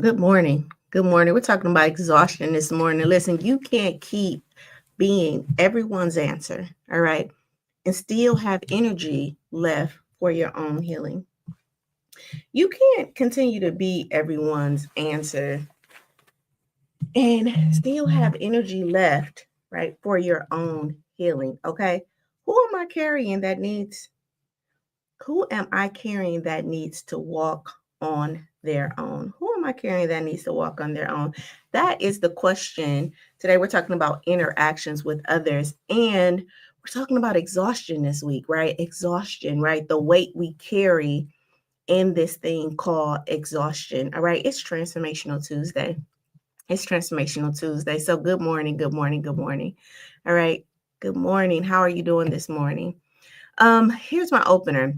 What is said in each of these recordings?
Good morning. Good morning. We're talking about exhaustion this morning. Listen, you can't keep being everyone's answer, all right, and still have energy left for your own healing. You can't continue to be everyone's answer and still have energy left, right, for your own healing, okay? Who am I carrying that needs Who am I carrying that needs to walk on their own? Who am I carrying that needs to walk on their own? That is the question. Today, we're talking about interactions with others, and we're talking about exhaustion this week, right? Exhaustion, right? The weight we carry in this thing called exhaustion. All right. It's Transformational Tuesday. It's Transformational Tuesday. So, good morning, good morning, good morning. All right. Good morning. How are you doing this morning? Here's my opener.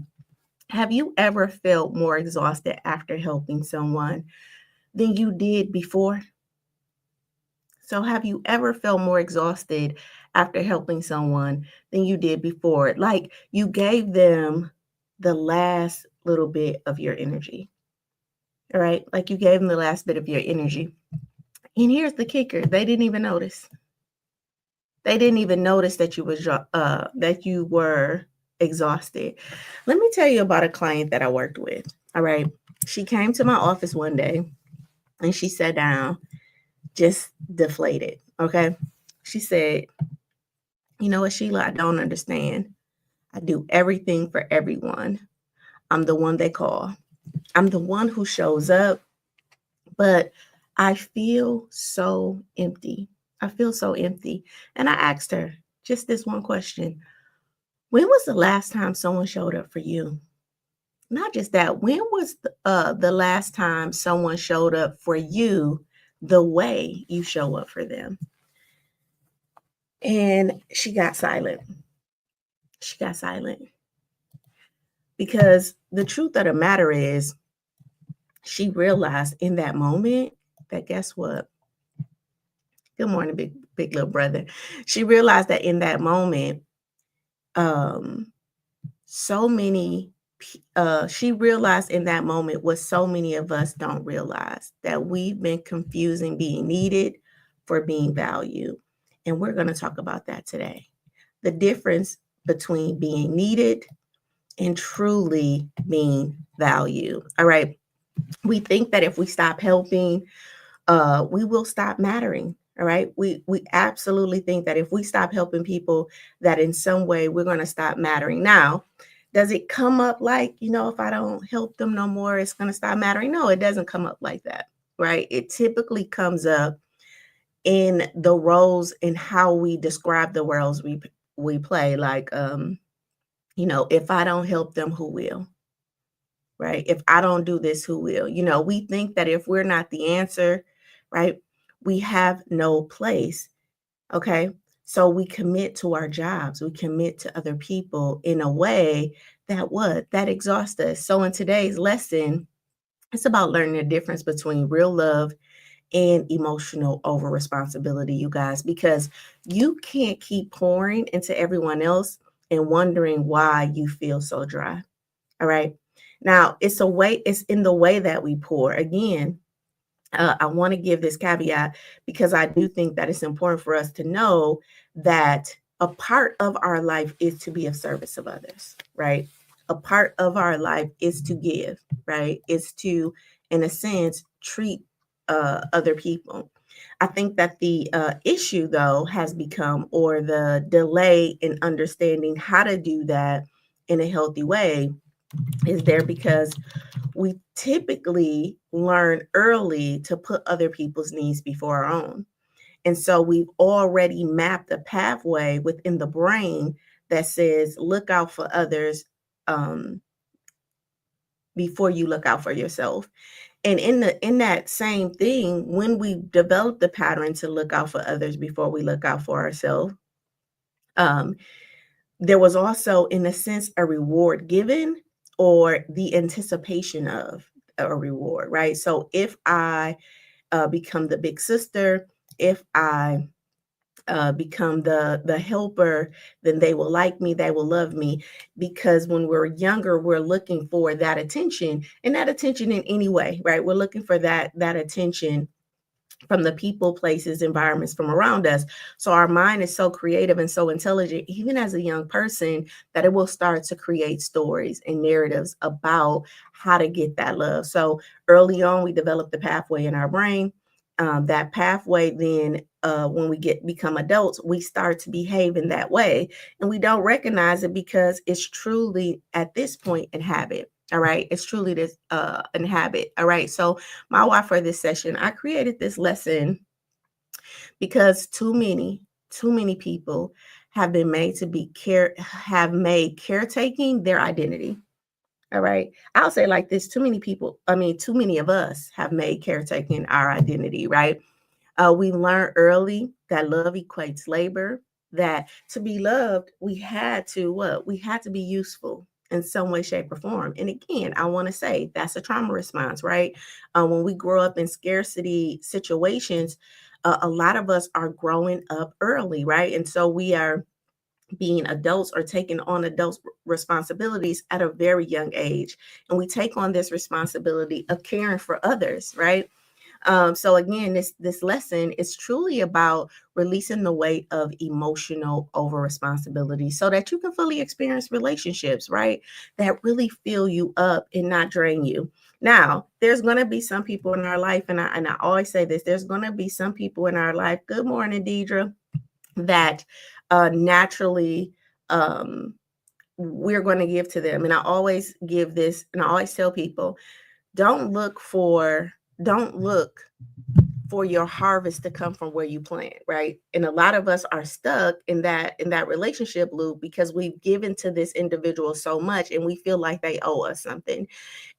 Have you ever felt more exhausted after helping someone than you did before? So, have you ever felt more exhausted after helping someone than you did before? Like you gave them the last little bit of your energy, all right? Like you gave them the last bit of your energy. And here's the kicker: they didn't even notice. They didn't even notice that you were exhausted. Let me tell you about a client that I worked with. All right. She came to my office one day and she sat down, just deflated. Okay. She said, "You know what, Sheila, I don't understand. I do everything for everyone. I'm the one they call. I'm the one who shows up, but I feel so empty. I feel so empty." And I asked her just this one question: when was the last time someone showed up for you? Not just that, when was the last time someone showed up for you the way you show up for them? And she got silent. She got silent because the truth of the matter is, she realized in that moment that guess what? Good morning, big little brother. She realized that in that moment, um, so many she realized in that moment what so many of us don't realize, that we've been confusing being needed for being valued. And we're going to talk about that today. The difference between being needed and truly being valued. All right. We think that if we stop helping, we will stop mattering. All right. We absolutely think that if we stop helping people, that in some way we're going to stop mattering. Now, does it come up like, if I don't help them no more, it's going to stop mattering? No, it doesn't come up like that. Right. It typically comes up in the roles and how we describe the roles we play. Like, if I don't help them, who will? Right? If I don't do this, who will? We think that if we're not the answer, right, we have no place. Okay. So we commit to our jobs, we commit to other people in a way that exhausts us. So in today's lesson, it's about learning the difference between real love and emotional over responsibility, you guys, because you can't keep pouring into everyone else and wondering why you feel so dry. All right. Now, it's in the way that we pour. Again, I want to give this caveat because I do think that it's important for us to know that a part of our life is to be of service of others, right? A part of our life is to give, right? It's to, in a sense, treat other people. I think that the issue, though, has become, or the delay in understanding how to do that in a healthy way is there because we typically learn early to put other people's needs before our own. And so we've already mapped a pathway within the brain that says, look out for others um, before you look out for yourself. And in that same thing, when we develop the pattern to look out for others before we look out for ourselves, um, there was also, in a sense, a reward given or the anticipation of a reward, right? So if I become the big sister, if I become the helper, then they will like me, they will love me. Because when we're younger, we're looking for that attention, and that attention in any way, right? We're looking for that attention from the people, places, environments from around us. So our mind is so creative and so intelligent, even as a young person, that it will start to create stories and narratives about how to get that love. So early on, we develop the pathway in our brain. That pathway then, when we become adults, we start to behave in that way, and we don't recognize it because it's truly at this point in habit. All right, it's truly this an habit. All right, so my why for this session, I created this lesson because too many people have been made to have made caretaking their identity. All right, I'll say like this: too many people, I mean, too many of us have made caretaking our identity. Right, we learned early that love equates labor, that to be loved, we had to what? We had to be useful in some way, shape, or form. And again, I want to say that's a trauma response, right? When we grow up in scarcity situations, a lot of us are growing up early, right? And so we are being adults or taking on adult responsibilities at a very young age. And we take on this responsibility of caring for others, right? So again, this lesson is truly about releasing the weight of emotional over responsibility so that you can fully experience relationships, right? That really fill you up and not drain you. Now, there's going to be some people in our life, and I always say this: there's going to be some people in our life. Good morning, Deidre. That naturally we're going to give to them, and I always give this, and I always tell people: don't look for your harvest to come from where you plant, right? And a lot of us are stuck in that relationship loop because we've given to this individual so much and we feel like they owe us something.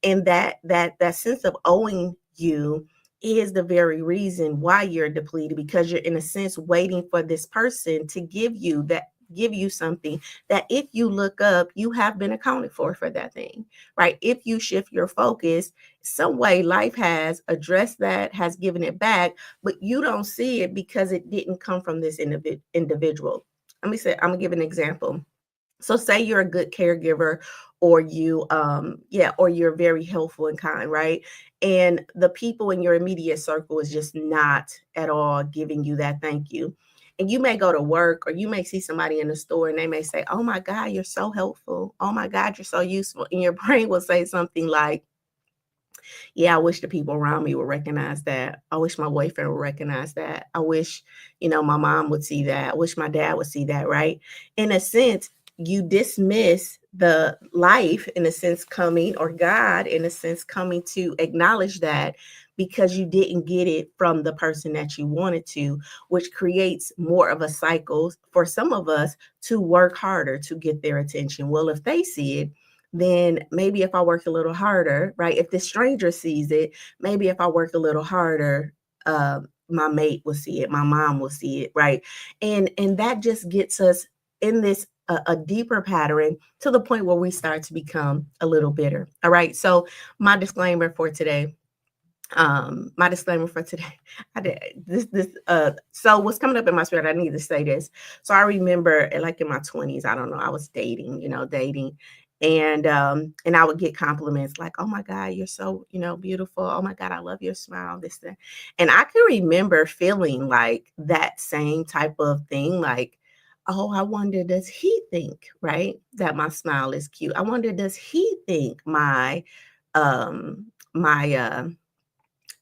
And that sense of owing you is the very reason why you're depleted, because you're in a sense waiting for this person to give you something that if you look up, you have been accounted for that thing, right? If you shift your focus, some way life has addressed that, has given it back, but you don't see it because it didn't come from this individual. Let me say, I'm gonna give an example. So say you're a good caregiver, or or you're very helpful and kind, right? And the people in your immediate circle is just not at all giving you that thank you. And you may go to work, or you may see somebody in the store and they may say, "Oh my God, you're so helpful. Oh my God, you're so useful." And your brain will say something like, "Yeah, I wish the people around me would recognize that. I wish my boyfriend would recognize that. I wish, my mom would see that. I wish my dad would see that," right? In a sense, you dismiss the life, in a sense, coming, or God, in a sense, coming to acknowledge that, because you didn't get it from the person that you wanted to, which creates more of a cycle for some of us to work harder to get their attention. Well, if they see it, then maybe if I work a little harder, right? If the stranger sees it, maybe if I work a little harder, my mate will see it, my mom will see it, right? And that just gets us in this a deeper pattern, to the point where we start to become a little bitter. All right. So my disclaimer for today, I did so what's coming up in my spirit, I need to say this. So I remember, like in my 20s, I don't know, I was dating, and I would get compliments like, "Oh my God, you're so, beautiful. Oh my God, I love your smile," this, that. And I can remember feeling like that same type of thing, like, "Oh, I wonder, does he think, right, that my smile is cute? I wonder, does he think my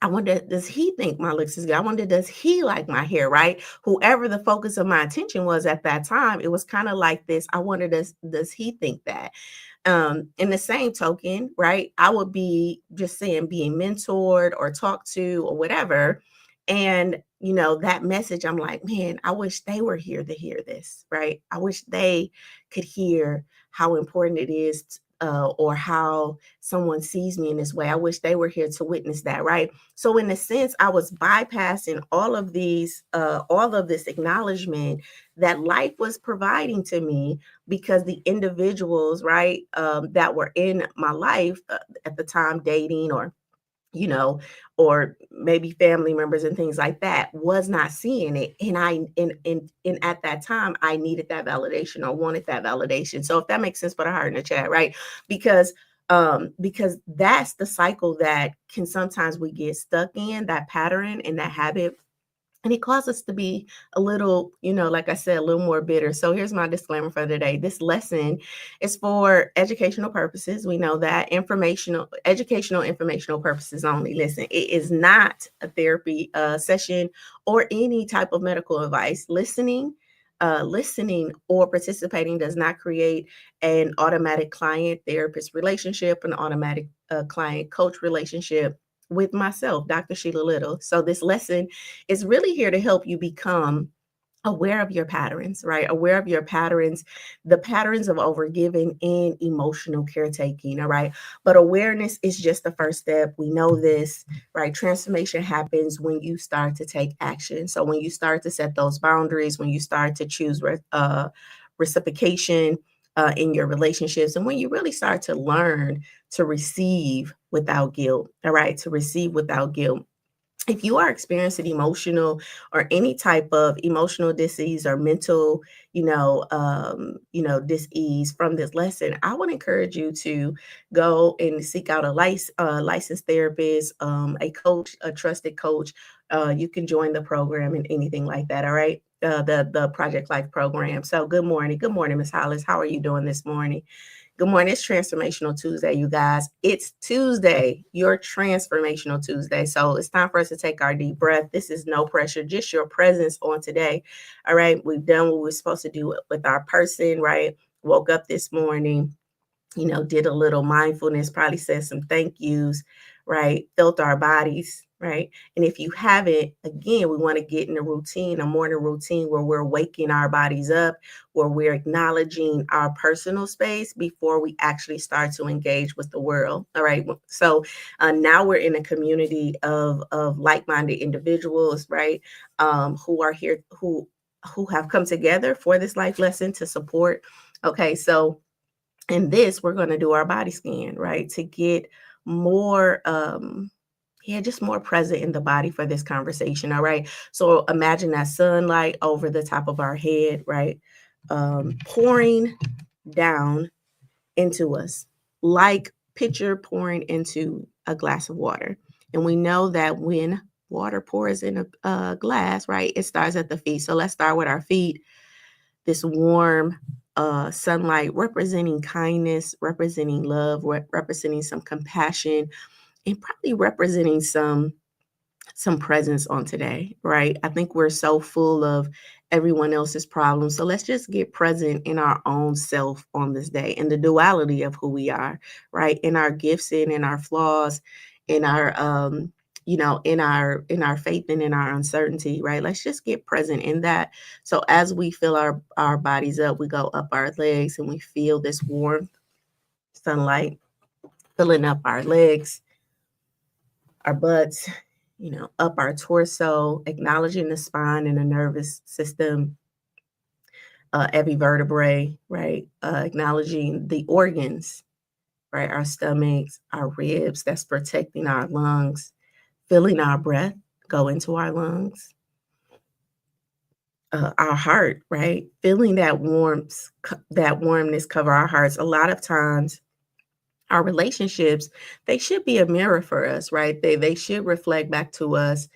I wonder, does he think my looks is good? I wonder, does he like my hair?" Right? Whoever the focus of my attention was at that time, it was kind of like this. I wonder, does he think that? In the same token, right? I would be just saying, being mentored or talked to or whatever. And that message, I'm like, man, I wish they were here to hear this, right? I wish they could hear how important it is, or how someone sees me in this way. I wish they were here to witness that, right? So in a sense, I was bypassing all of this acknowledgement that life was providing to me, because the individuals, right, that were in my life, at the time, dating or you know, or maybe family members and things like that was not seeing it. And and at that time I needed that validation or wanted that validation. So if that makes sense, put a heart in the chat, right? Because that's the cycle that can sometimes we get stuck in, that pattern and that habit, and it caused us to be a little, like I said, a little more bitter. So here's my disclaimer for today. This lesson is for educational purposes. We know that informational purposes only. Listen, it is not a therapy session or any type of medical advice. Listening or participating does not create an automatic client therapist relationship, an automatic client coach relationship with myself, Dr. Sheila Little. So this lesson is really here to help you become aware of your patterns, right? Aware of your patterns, the patterns of overgiving and emotional caretaking, all right? But awareness is just the first step. We know this, right? Transformation happens when you start to take action. So when you start to set those boundaries, when you start to choose reciprocation in your relationships, and when you really start to learn to receive without guilt, all right? To receive without guilt. If you are experiencing emotional or any type of emotional disease or mental, dis-ease from this lesson, I would encourage you to go and seek out a licensed therapist, a coach, a trusted coach. You can join the program and anything like that. All right. The Project Life program. So good morning, Miss Hollis. How are you doing this morning? Good morning. It's Transformational Tuesday, you guys. It's Tuesday, your Transformational Tuesday. So it's time for us to take our deep breath. This is no pressure, just your presence on today. All right. We've done what we're supposed to do with our person, right? Woke up this morning, did a little mindfulness, probably said some thank yous, right? Felt our bodies, right? And if you haven't, again, we want to get in a morning routine where we're waking our bodies up, where we're acknowledging our personal space before we actually start to engage with the world. All right. So now we're in a community of like-minded individuals, right? Who are here, who have come together for this life lesson to support. Okay. So in this, we're going to do our body scan, right? To get more, just more present in the body for this conversation. All right. So imagine that sunlight over the top of our head, right? Pouring down into us, like picture pouring into a glass of water. And we know that when water pours in a glass, right, it starts at the feet. So let's start with our feet. This warm sunlight representing kindness, representing love, representing some compassion, and probably representing some presence on today, right? I think we're so full of everyone else's problems. So let's just get present in our own self on this day, in the duality of who we are, right? In our gifts and in our flaws, in our in our faith and in our uncertainty, right? Let's just get present in that. So as we fill our bodies up, we go up our legs and we feel this warm sunlight filling up our legs, our butts, up our torso, acknowledging the spine and the nervous system, every vertebrae, right? Acknowledging the organs, right? Our stomachs, our ribs, that's protecting our lungs, feeling our breath go into our lungs, our heart, right? Feeling that warmness cover our hearts. A lot of times, our relationships, they should be a mirror for us, right? They should reflect back to us,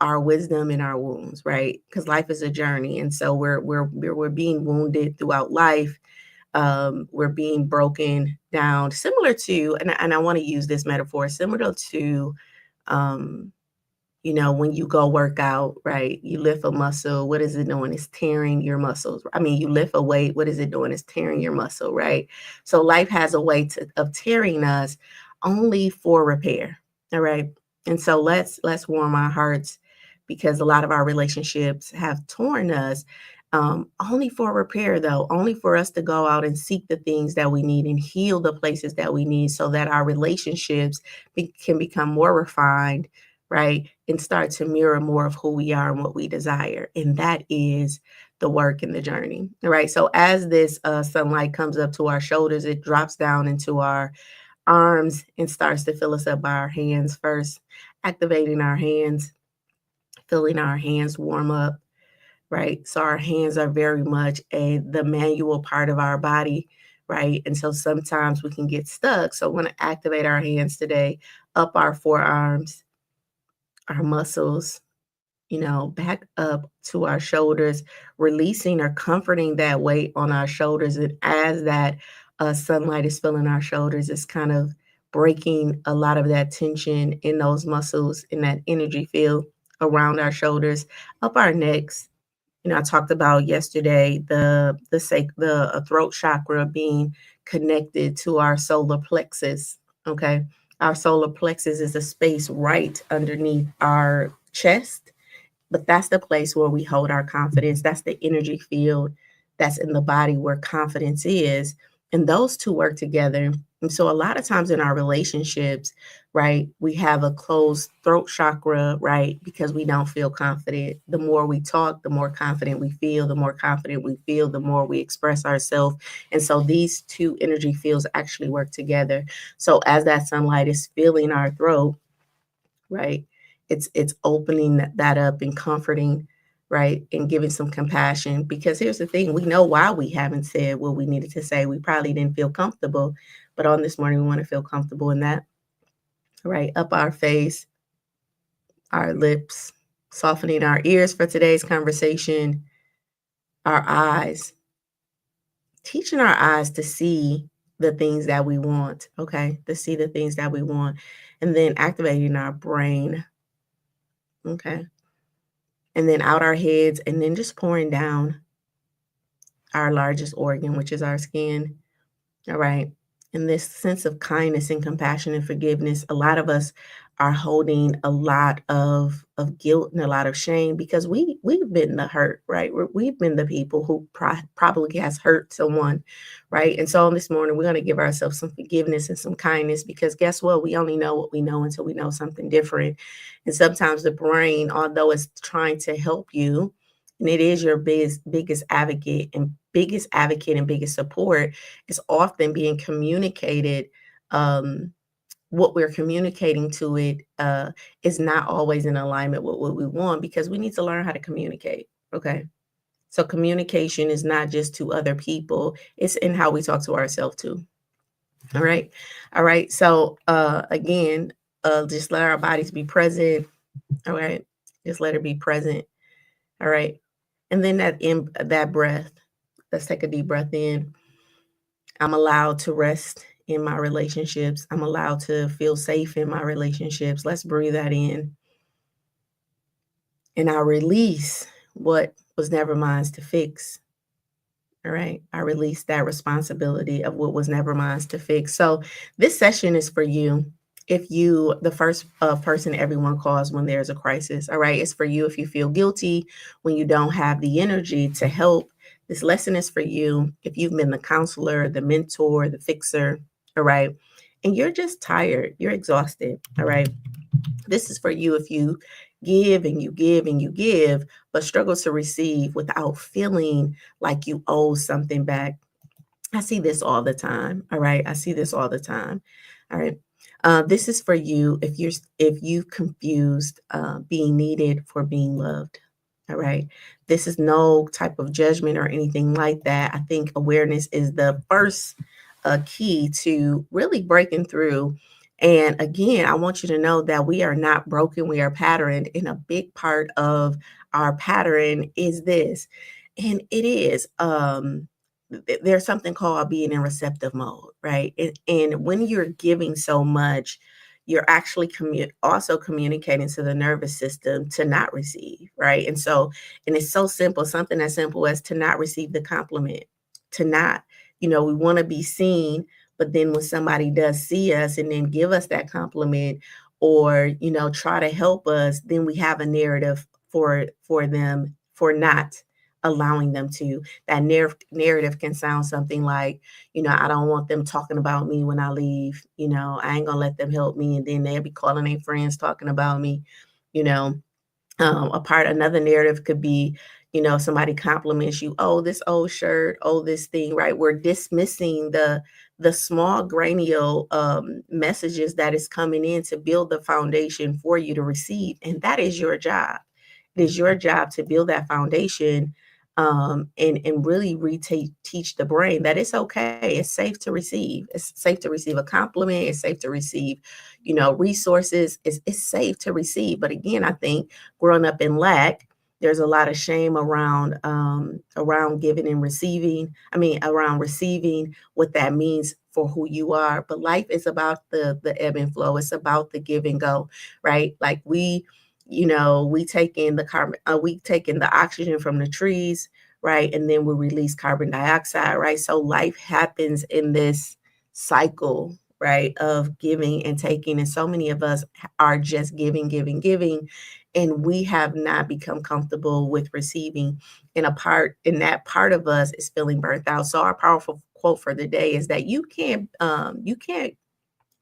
our wisdom and our wounds, right? Because life is a journey, and so we're being wounded throughout life. We're being broken down, similar to, and I want to use this metaphor, similar to, um, when you go work out, right? You lift a muscle. What is it doing? It's tearing your muscles. I mean, you lift a weight. What is it doing? It's tearing your muscle, right? So life has a way of tearing us only for repair. All right. And so let's warm our hearts, because a lot of our relationships have torn us, only for repair, though, only for us to go out and seek the things that we need and heal the places that we need, so that our relationships can become more refined, right? And start to mirror more of who we are and what we desire. And that is the work and the journey, right? So as this sunlight comes up to our shoulders, it drops down into our arms and starts to fill us up by our hands first, activating our hands, feeling our hands warm up, right? So our hands are very much the manual part of our body, right? And so sometimes we can get stuck. So I want to activate our hands today, up our forearms, our muscles, back up to our shoulders, releasing or comforting that weight on our shoulders. And as that sunlight is filling our shoulders, it's kind of breaking a lot of that tension in those muscles, in that energy field around our shoulders, up our necks. I talked about yesterday the throat chakra being connected to our solar plexus. Okay, our solar plexus is a space right underneath our chest, but that's the place where we hold our confidence. That's the energy field that's in the body where confidence is. And those two work together. And so a lot of times in our relationships, right, we have a closed throat chakra, right, because we don't feel confident. The more we talk, the more confident we feel. The more confident we feel, the more we express ourselves. And so these two energy fields actually work together. So as that sunlight is filling our throat, right? It's opening that up and comforting, right? And giving some compassion. Because here's the thing, we know why we haven't said what we needed to say. We probably didn't feel comfortable. But on this morning, we want to feel comfortable in that, right? Up our face, our lips, softening our ears for today's conversation, our eyes, teaching our eyes to see the things that we want, okay? To see the things that we want. And then activating our brain, okay? And then out our heads, and then just pouring down our largest organ, which is our skin. All right. And this sense of kindness and compassion and forgiveness, a lot of us are holding a lot of guilt and a lot of shame because we've been the hurt, right? We've been the people who probably has hurt someone, right? And so on this morning, we're going to give ourselves some forgiveness and some kindness because guess what? We only know what we know until we know something different. And sometimes the brain, although it's trying to help you, and it is your biggest advocate and biggest support, is often being communicated. What we're communicating to it is not always in alignment with what we want because we need to learn how to communicate. Okay. So communication is not just to other people, it's in how we talk to ourselves too. All right. All right. So again, just let our bodies be present. All right. Just let it be present. All right. And then that breath, let's take a deep breath in. I'm allowed to rest in my relationships. I'm allowed to feel safe in my relationships. Let's breathe that in. And I release what was never mine to fix. All right. I release that responsibility of what was never mine to fix. So this session is for you. If you, the first person everyone calls when there's a crisis, all right, it's for you if you feel guilty, when you don't have the energy to help. This lesson is for you if you've been the counselor, the mentor, the fixer, all right, and you're just tired, you're exhausted, all right. This is for you if you give and you give and you give, but struggle to receive without feeling like you owe something back. I see this all the time. All right. I see this all the time. All right. This is for you if you confused being needed for being loved. All right. This is no type of judgment or anything like that. I think awareness is the first key to really breaking through. And again, I want you to know that we are not broken. We are patterned. And a big part of our pattern is this. And it is there's something called being in receptive mode, right? And when you're giving so much, you're actually also communicating to the nervous system to not receive, right? And so, and it's so simple, something as simple as to not receive the compliment, to not, we want to be seen, but then when somebody does see us and then give us that compliment or, try to help us, then we have a narrative for them for not allowing them to. That narrative can sound something like, I don't want them talking about me when I leave. I ain't gonna let them help me, and then they'll be calling their friends talking about me. You know, another narrative could be, somebody compliments you. Oh, this old shirt. Oh, this thing. Right? We're dismissing the small granial messages that is coming in to build the foundation for you to receive. And that is your job. It is your job to build that foundation, and really teach the brain that it's okay. It's safe to receive. It's safe to receive a compliment. It's safe to receive, resources. It's safe to receive. But again, I think growing up in lack, there's a lot of shame around giving and receiving. I mean, around receiving, what that means for who you are. But life is about the ebb and flow. It's about the give and go, right? Like we take in the carbon, we take in the oxygen from the trees, right? And then we release carbon dioxide, right? So life happens in this cycle, right, of giving and taking. And so many of us are just giving, giving, giving, and we have not become comfortable with receiving. And that part of us is feeling burnt out. So our powerful quote for the day is that you can't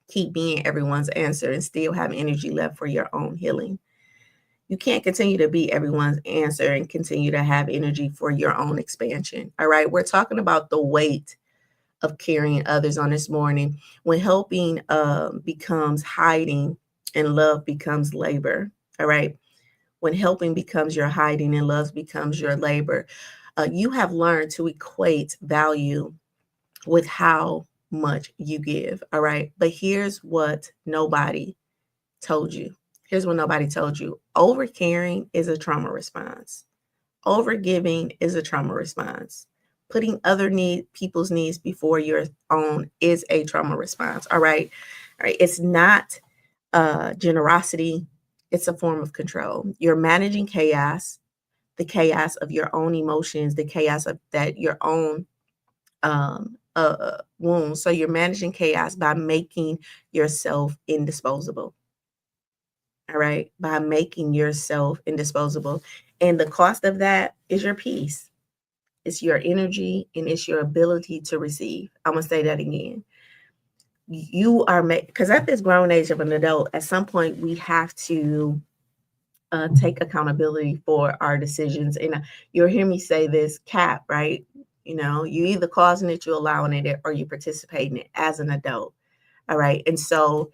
keep being everyone's answer and still have energy left for your own healing. You can't continue to be everyone's answer and continue to have energy for your own expansion. All right. We're talking about the weight of carrying others on this morning, when helping becomes hiding and love becomes labor. All right. When helping becomes your hiding and love becomes your labor, you have learned to equate value with how much you give. All right. But here's what nobody told you. Here's what nobody told you. Overcaring is a trauma response. Overgiving is a trauma response. Putting other people's needs before your own is a trauma response. All right. All right. It's not generosity. It's a form of control. You're managing chaos, the chaos of your own emotions, the chaos of your own wounds. So you're managing chaos by making yourself indisposable. All right. By making yourself indisposable. And the cost of that is your peace. It's your energy and it's your ability to receive. I'm going to say that again. You are because at this grown age of an adult, at some point we have to take accountability for our decisions. And you'll hear me say this, cap, right? You either causing it, you allowing it, or you participating in it as an adult. All right. And so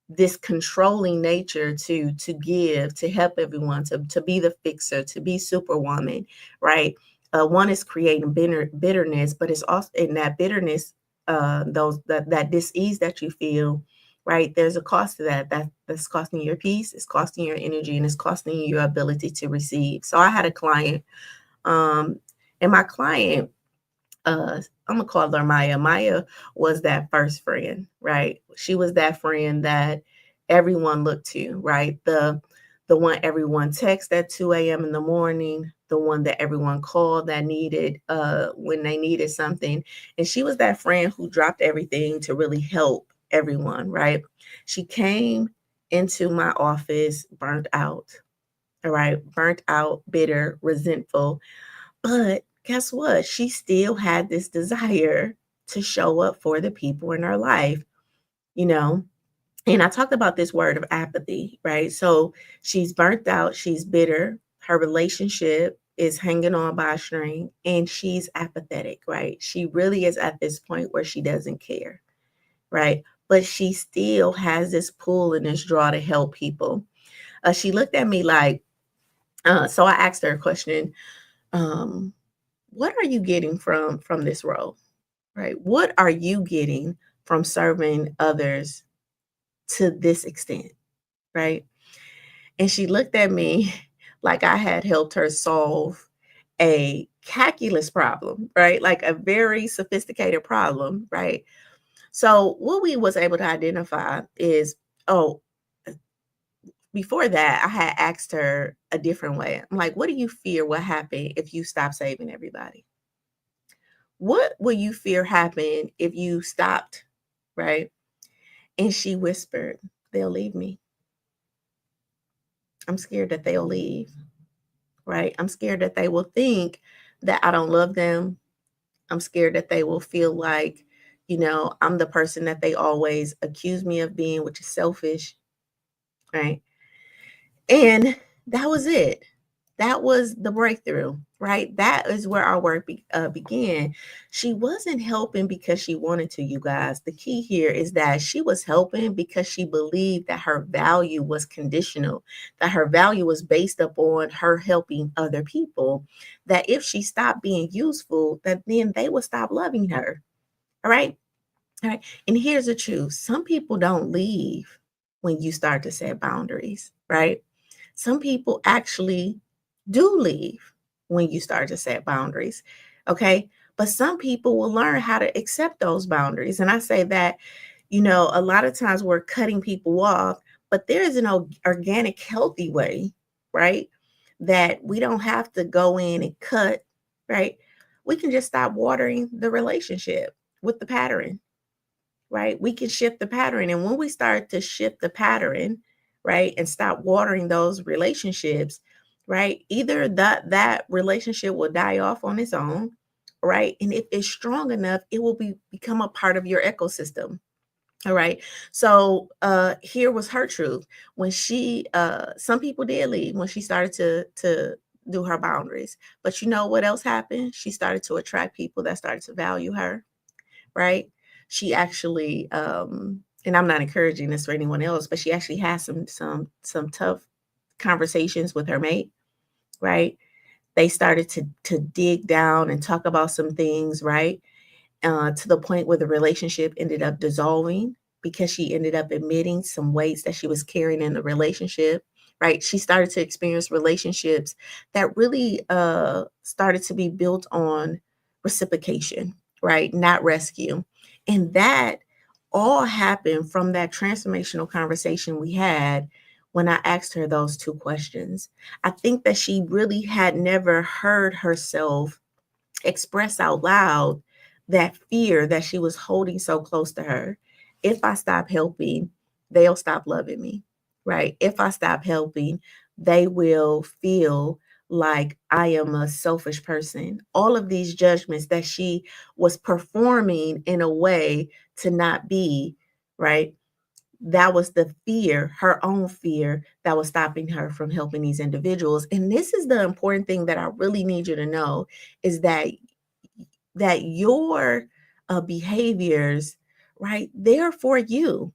this controlling nature to give, to help everyone, to be the fixer, to be superwoman, right? One is creating bitterness, but it's also in that bitterness, that dis-ease that you feel, right? There's a cost to that's costing your peace, it's costing your energy, and it's costing you your ability to receive. So I had a client, and my client, I'm gonna call her Maya. Maya was that first friend, right? She was that friend that everyone looked to, right? The one everyone texted at 2 a.m. in the morning, the one that everyone called that needed when they needed something. And she was that friend who dropped everything to really help everyone, right? She came into my office burnt out, all right, burnt out, bitter, resentful. But guess what? She still had this desire to show up for the people in her life, you know? And I talked about this word of apathy, right? So she's burnt out, she's bitter, her relationship is hanging on by a string, and she's apathetic, right? She really is at this point where she doesn't care, right? But she still has this pull and this draw to help people. She looked at me like, so I asked her a question. What are you getting from this role, right? What are you getting from serving others to this extent, right? And she looked at me like I had helped her solve a calculus problem, right? Like a very sophisticated problem, right? So what we was able to identify is, oh, before that, I had asked her a different way. I'm like, what do you fear will happen if you stop saving everybody? What will you fear happen if you stopped, right? And she whispered, they'll leave me. I'm scared that they'll leave, right? I'm scared that they will think that I don't love them. I'm scared that they will feel like, I'm the person that they always accuse me of being, which is selfish, right? And that was it. That was the breakthrough. right? That is where our work began. She wasn't helping because she wanted to, you guys. The key here is that she was helping because she believed that her value was conditional, that her value was based upon her helping other people, that if she stopped being useful, that then they would stop loving her. All right. All right. And here's the truth. Some people don't leave when you start to set boundaries, right? Some people actually do leave when you start to set boundaries. Okay. But some people will learn how to accept those boundaries. And I say that, a lot of times we're cutting people off, but there is an organic, healthy way, right? That we don't have to go in and cut, right? We can just stop watering the relationship with the pattern, right? We can shift the pattern. And when we start to shift the pattern, right, and stop watering those relationships, right, either that relationship will die off on its own, right? And if it's strong enough, it will become a part of your ecosystem. All right. So here was her truth. When she some people did leave when she started to do her boundaries. But you know what else happened? She started to attract people that started to value her, right? She actually, and I'm not encouraging this for anyone else, but she actually had some tough conversations with her mate, right? They started to dig down and talk about some things, right? To the point where the relationship ended up dissolving because she ended up admitting some weights that she was carrying in the relationship, right? She started to experience relationships that really started to be built on reciprocation, right? Not rescue. And that all happened from that transformational conversation we had when I asked her those two questions. I think that she really had never heard herself express out loud that fear that she was holding so close to her. If I stop helping, they'll stop loving me, right? If I stop helping, they will feel like I am a selfish person. All of these judgments that she was performing in a way to not be, right? That was the fear, her own fear, that was stopping her from helping these individuals. And this is the important thing that I really need you to know is that your behaviors, right, they're for you.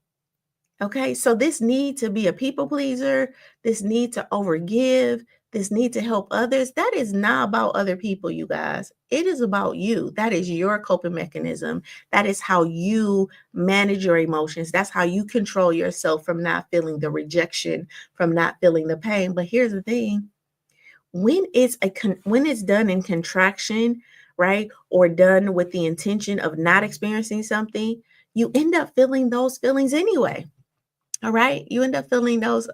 Okay, so this need to be a people pleaser, this need to overgive, this need to help others, that is not about other people, you guys. It is about you. That is your coping mechanism. That is how you manage your emotions. That's how you control yourself from not feeling the rejection, from not feeling the pain. But here's the thing, when it's done in contraction, right, or done with the intention of not experiencing something, you end up feeling those feelings anyway. All right. You end up feeling those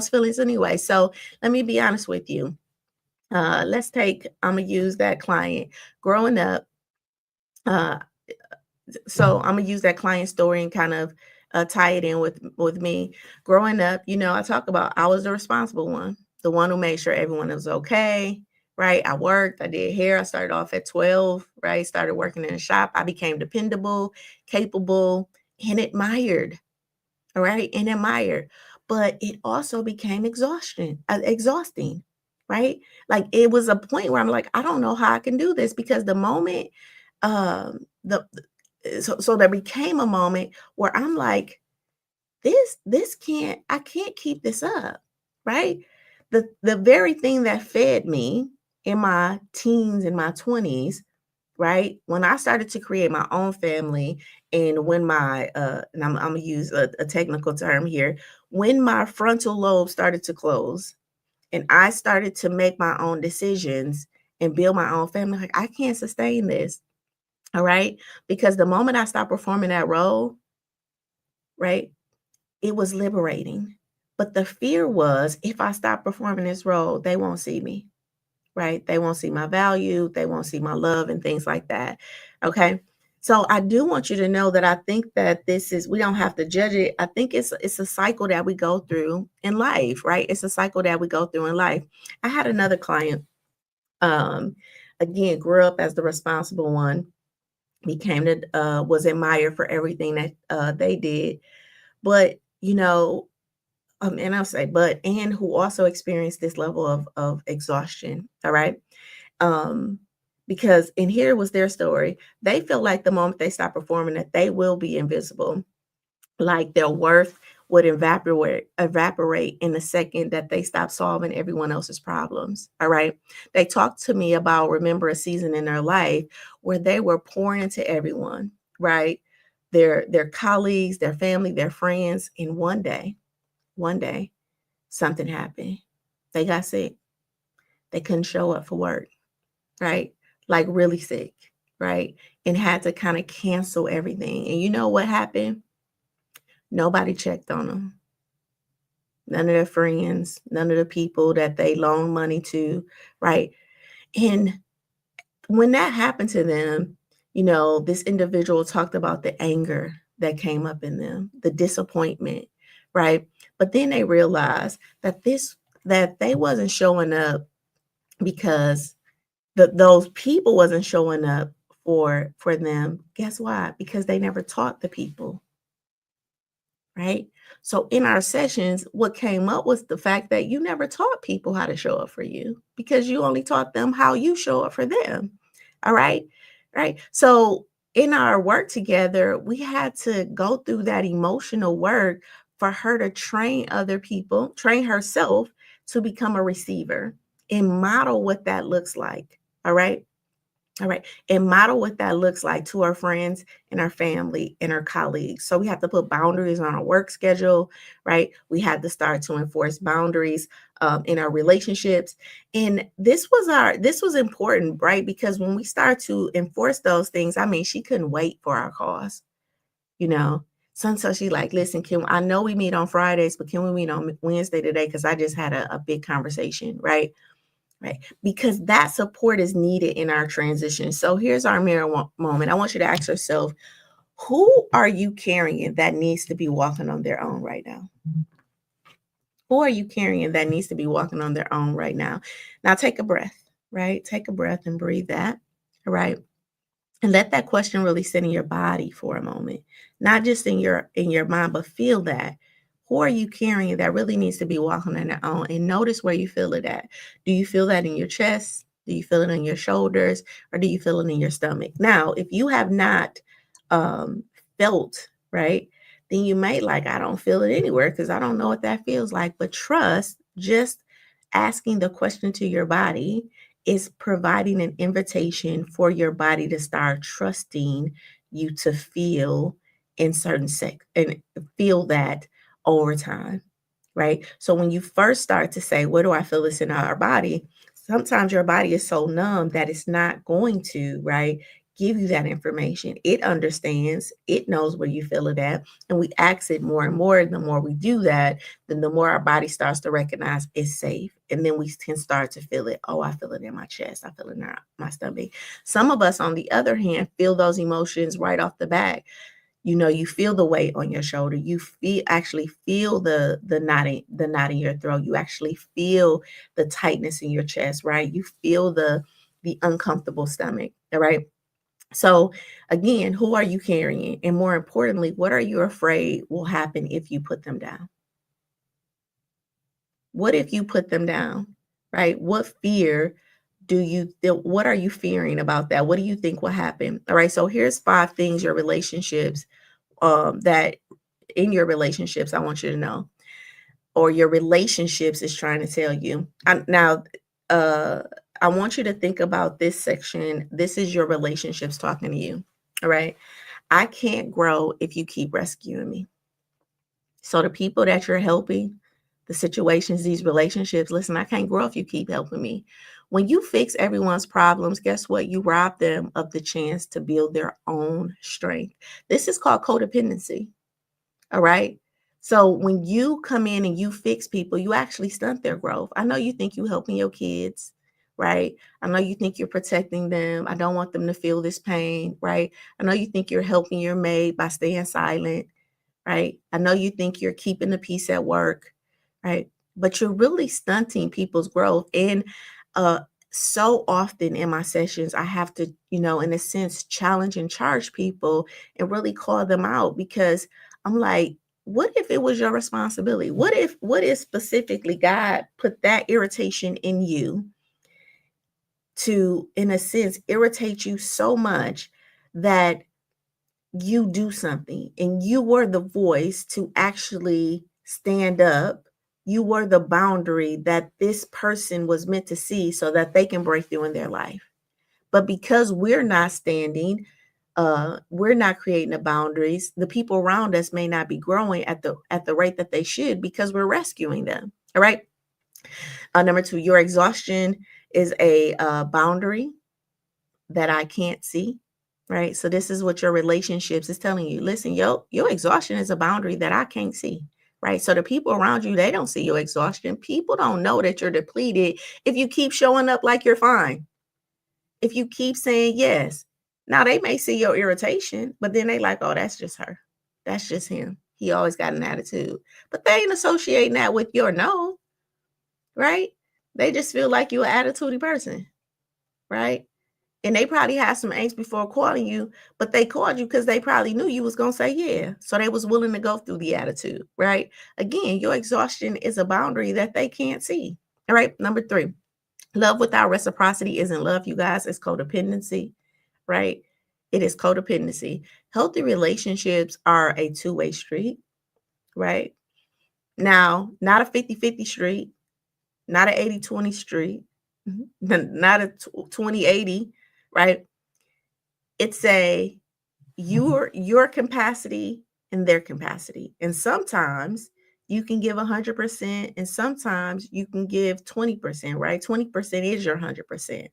feelings anyway. So let me be honest with you. I'm gonna use that client growing up. Uh, so I'm gonna use that client story and kind of tie it in with me. Growing up, I talk about I was the responsible one, the one who made sure everyone was okay. Right. I worked, I did hair. I started off at 12, right? Started working in a shop. I became dependable, capable, and admired. All right, and admired. But it also became exhausting, right? Like it was a point where I'm like, I don't know how I can do this because the moment, the so there became a moment where I'm like, I can't keep this up, right? The very thing that fed me in my teens and my 20s, right? When I started to create my own family and when and I'm gonna use a technical term here, when my frontal lobe started to close and I started to make my own decisions and build my own family, like I can't sustain this. All right. Because the moment I stopped performing that role, right, it was liberating. But the fear was if I stop performing this role, they won't see me, right? They won't see my value, they won't see my love and things like that. Okay. So I do want you to know that I think that we don't have to judge it. I think it's a cycle that we go through in life, right? It's a cycle that we go through in life. I had another client, um, again, grew up as the responsible one, was admired for everything that they did. But and I'll say, but, and who also experience this level of exhaustion. All right. Um, because, and here was their story. They feel like the moment they stop performing, that they will be invisible, like their worth would evaporate in the second that they stop solving everyone else's problems. All right. They talked to me about, remember a season in their life where they were pouring into everyone, right? Their colleagues, their family, their friends. And one day, something happened. They got sick. They couldn't show up for work, right? Like really sick, right? And had to kind of cancel everything. And you know what happened? Nobody checked on them. None of their friends, none of the people that they loan money to, right? And when that happened to them, this individual talked about the anger that came up in them, the disappointment, right? But then they realized that they wasn't showing up because those people wasn't showing up for them. Guess why? Because they never taught the people, right? So in our sessions, what came up was the fact that you never taught people how to show up for you because you only taught them how you show up for them. All right. Right. So in our work together, we had to go through that emotional work for her to train other people, train herself to become a receiver and model what that looks like. All right. All right. And model what that looks like to our friends and our family and our colleagues. So we have to put boundaries on our work schedule, right? We had to start to enforce boundaries in our relationships. And this was important, right? Because when we start to enforce those things, I mean, she couldn't wait for our cause, you know. So she like, listen, I know we meet on Fridays, but can we meet on Wednesday today? Because I just had a big conversation, right? Right. Because that support is needed in our transition. So here's our mirror moment. I want you to ask yourself, who are you carrying that needs to be walking on their own right now? Who are you carrying that needs to be walking on their own right now? Now take a breath, right? Take a breath and breathe that, right? And let that question really sit in your body for a moment, not just in your mind, but feel that. Who are you carrying that really needs to be walking on their own? And notice where you feel it at. Do you feel that in your chest? Do you feel it in your shoulders? Or do you feel it in your stomach? Now, if you have not um, felt, right, then you might like, I don't feel it anywhere because I don't know what that feels like. But trust, just asking the question to your body is providing an invitation for your body to start trusting you to feel in certain and feel that over time, right? So when you first start to say, where do I feel this in our body? Sometimes your body is so numb that it's not going to, right, give you that information. It understands, it knows where you feel it at, and we ask it more and more. And the more we do that, then the more our body starts to recognize it's safe. And then we can start to feel it. Oh, I feel it in my chest. I feel it in my stomach. Some of us, on the other hand, feel those emotions right off the bat. You feel the weight on your shoulder. You actually feel the knot in your throat. You actually feel the tightness in your chest, right? You feel the uncomfortable stomach, all right? So again, who are you carrying? And more importantly, what are you afraid will happen if you put them down? What if you put them down, right? What fear what are you fearing about that? What do you think will happen? All right. So here's 5 things that in your relationships, I want you to know, or your relationships is trying to tell you. Now, uh, I want you to think about this section. This is your relationships talking to you. All right. I can't grow if you keep rescuing me. So the people that you're helping, the situations, these relationships, listen, I can't grow if you keep helping me. When you fix everyone's problems, guess what? You rob them of the chance to build their own strength. This is called codependency. All right. So when you come in and you fix people, you actually stunt their growth. I know you think you're helping your kids, right? I know you think you're protecting them. I don't want them to feel this pain, right? I know you think you're helping your maid by staying silent, right? I know you think you're keeping the peace at work, right? But you're really stunting people's growth. And uh, so often in my sessions, I have to, in a sense, challenge and charge people and really call them out because I'm like, What if it was your responsibility? What if specifically God put that irritation in you to, in a sense, irritate you so much that you do something and you were the voice to actually stand up. You were the boundary that this person was meant to see so that they can break through in their life. But because we're not standing, we're not creating the boundaries, the people around us may not be growing at the rate that they should because we're rescuing them. All right. Number two, your exhaustion is a boundary that I can't see. Right. So this is what your relationships is telling you. Listen, your exhaustion is a boundary that I can't see. Right. So the people around you, they don't see your exhaustion. People don't know that you're depleted if you keep showing up like you're fine. If you keep saying yes. Now they may see your irritation, but then they like, oh, that's just her. That's just him. He always got an attitude. But they ain't associating that with your no, right? They just feel like you're an attitudey person, right? And they probably had some angst before calling you, but they called you because they probably knew you was going to say yeah. So they was willing to go through the attitude, right? Again, your exhaustion is a boundary that they can't see. All right. Number three, love without reciprocity isn't love, you guys. It's codependency, right? It is codependency. Healthy relationships are a two-way street, right? Now, not a 50-50 street, not an 80-20 street, not a 20-80, right? It's a your capacity and their capacity. And sometimes you can give 100% and sometimes you can give 20%, right? 20% is your 100%.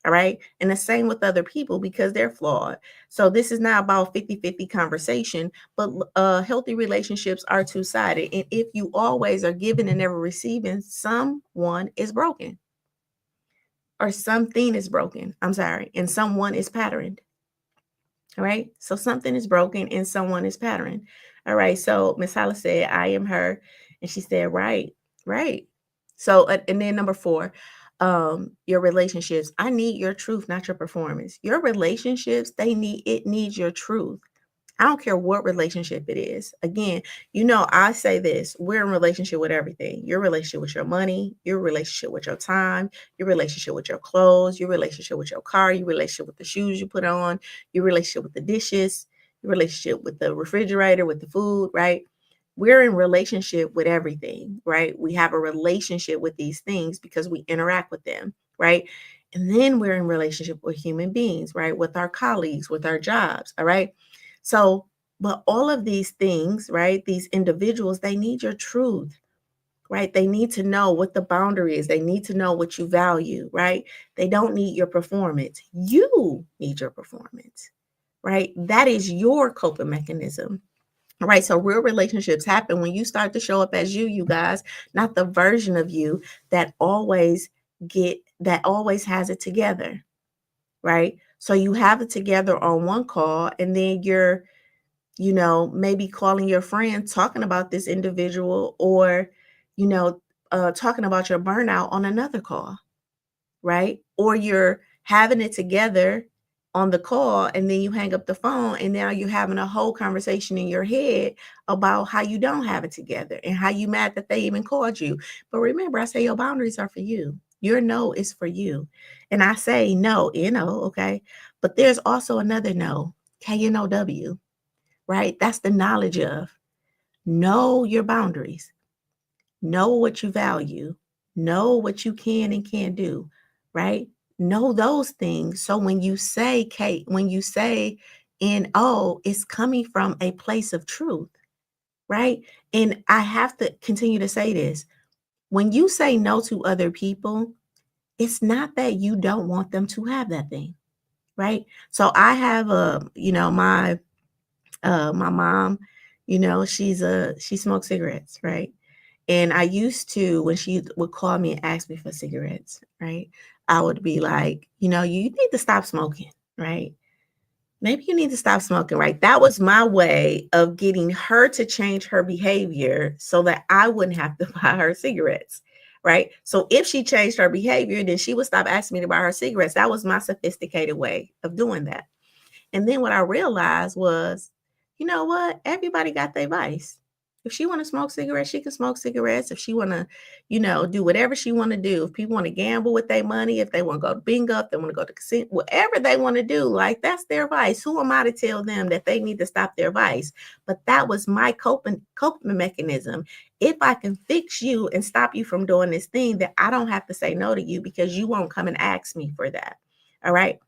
All right. And the same with other people because they're flawed. So this is not about 50-50 conversation, but healthy relationships are two-sided. And if you always are giving and never receiving, someone is broken or something is broken. I'm sorry. And someone is patterned. All right. So something is broken and someone is patterned. All right. So Miss Hollis said, I am her. And she said, right, right. So, and then number four, your relationships. I need your truth, not your performance. Your relationships, it needs your truth. I don't care what relationship it is. Again, I say this, we're in relationship with everything. Your relationship with your money, your relationship with your time, your relationship with your clothes, your relationship with your car, your relationship with the shoes you put on, your relationship with the dishes, your relationship with the refrigerator, with the food, right? We're in relationship with everything, right? We have a relationship with these things because we interact with them, right? And then we're in relationship with human beings, right? With our colleagues, with our jobs, all right? So, but all of these things, right? These individuals, they need your truth, right? They need to know what the boundary is. They need to know what you value, right? They don't need your performance. You need your performance, right? That is your coping mechanism. Right. So real relationships happen when you start to show up as you guys, not the version of you that always has it together. Right. So you have it together on one call and then you're maybe calling your friend, talking about this individual or, talking about your burnout on another call, right? Or you're having it together on the call and then you hang up the phone and now you're having a whole conversation in your head about how you don't have it together and how you mad that they even called you. But remember, I say your boundaries are for you. Your no is for you. And I say no, okay? But there's also another no, KNOW, right? That's the knowledge of. Know your boundaries. Know what you value. Know what you can and can't do, right? Know those things. So when you say, Kate, when you say NO, it's coming from a place of truth, right? And I have to continue to say this. When you say no to other people, it's not that you don't want them to have that thing, right? So I have my mom, she smokes cigarettes, right? And I used to, when she would call me and ask me for cigarettes, right? I would be like, you need to stop smoking, right? Maybe you need to stop smoking, right? That was my way of getting her to change her behavior so that I wouldn't have to buy her cigarettes, right? So if she changed her behavior, then she would stop asking me to buy her cigarettes. That was my sophisticated way of doing that. And then what I realized was, you know what? Everybody got their vice. If she want to smoke cigarettes, she can smoke cigarettes. If she want to, do whatever she want to do. If people want to gamble with their money, if they want to go to bingo, if they want to go to casino, whatever they want to do, like that's their vice. Who am I to tell them that they need to stop their vice? But that was my coping mechanism. If I can fix you and stop you from doing this thing, that I don't have to say no to you because you won't come and ask me for that. All right.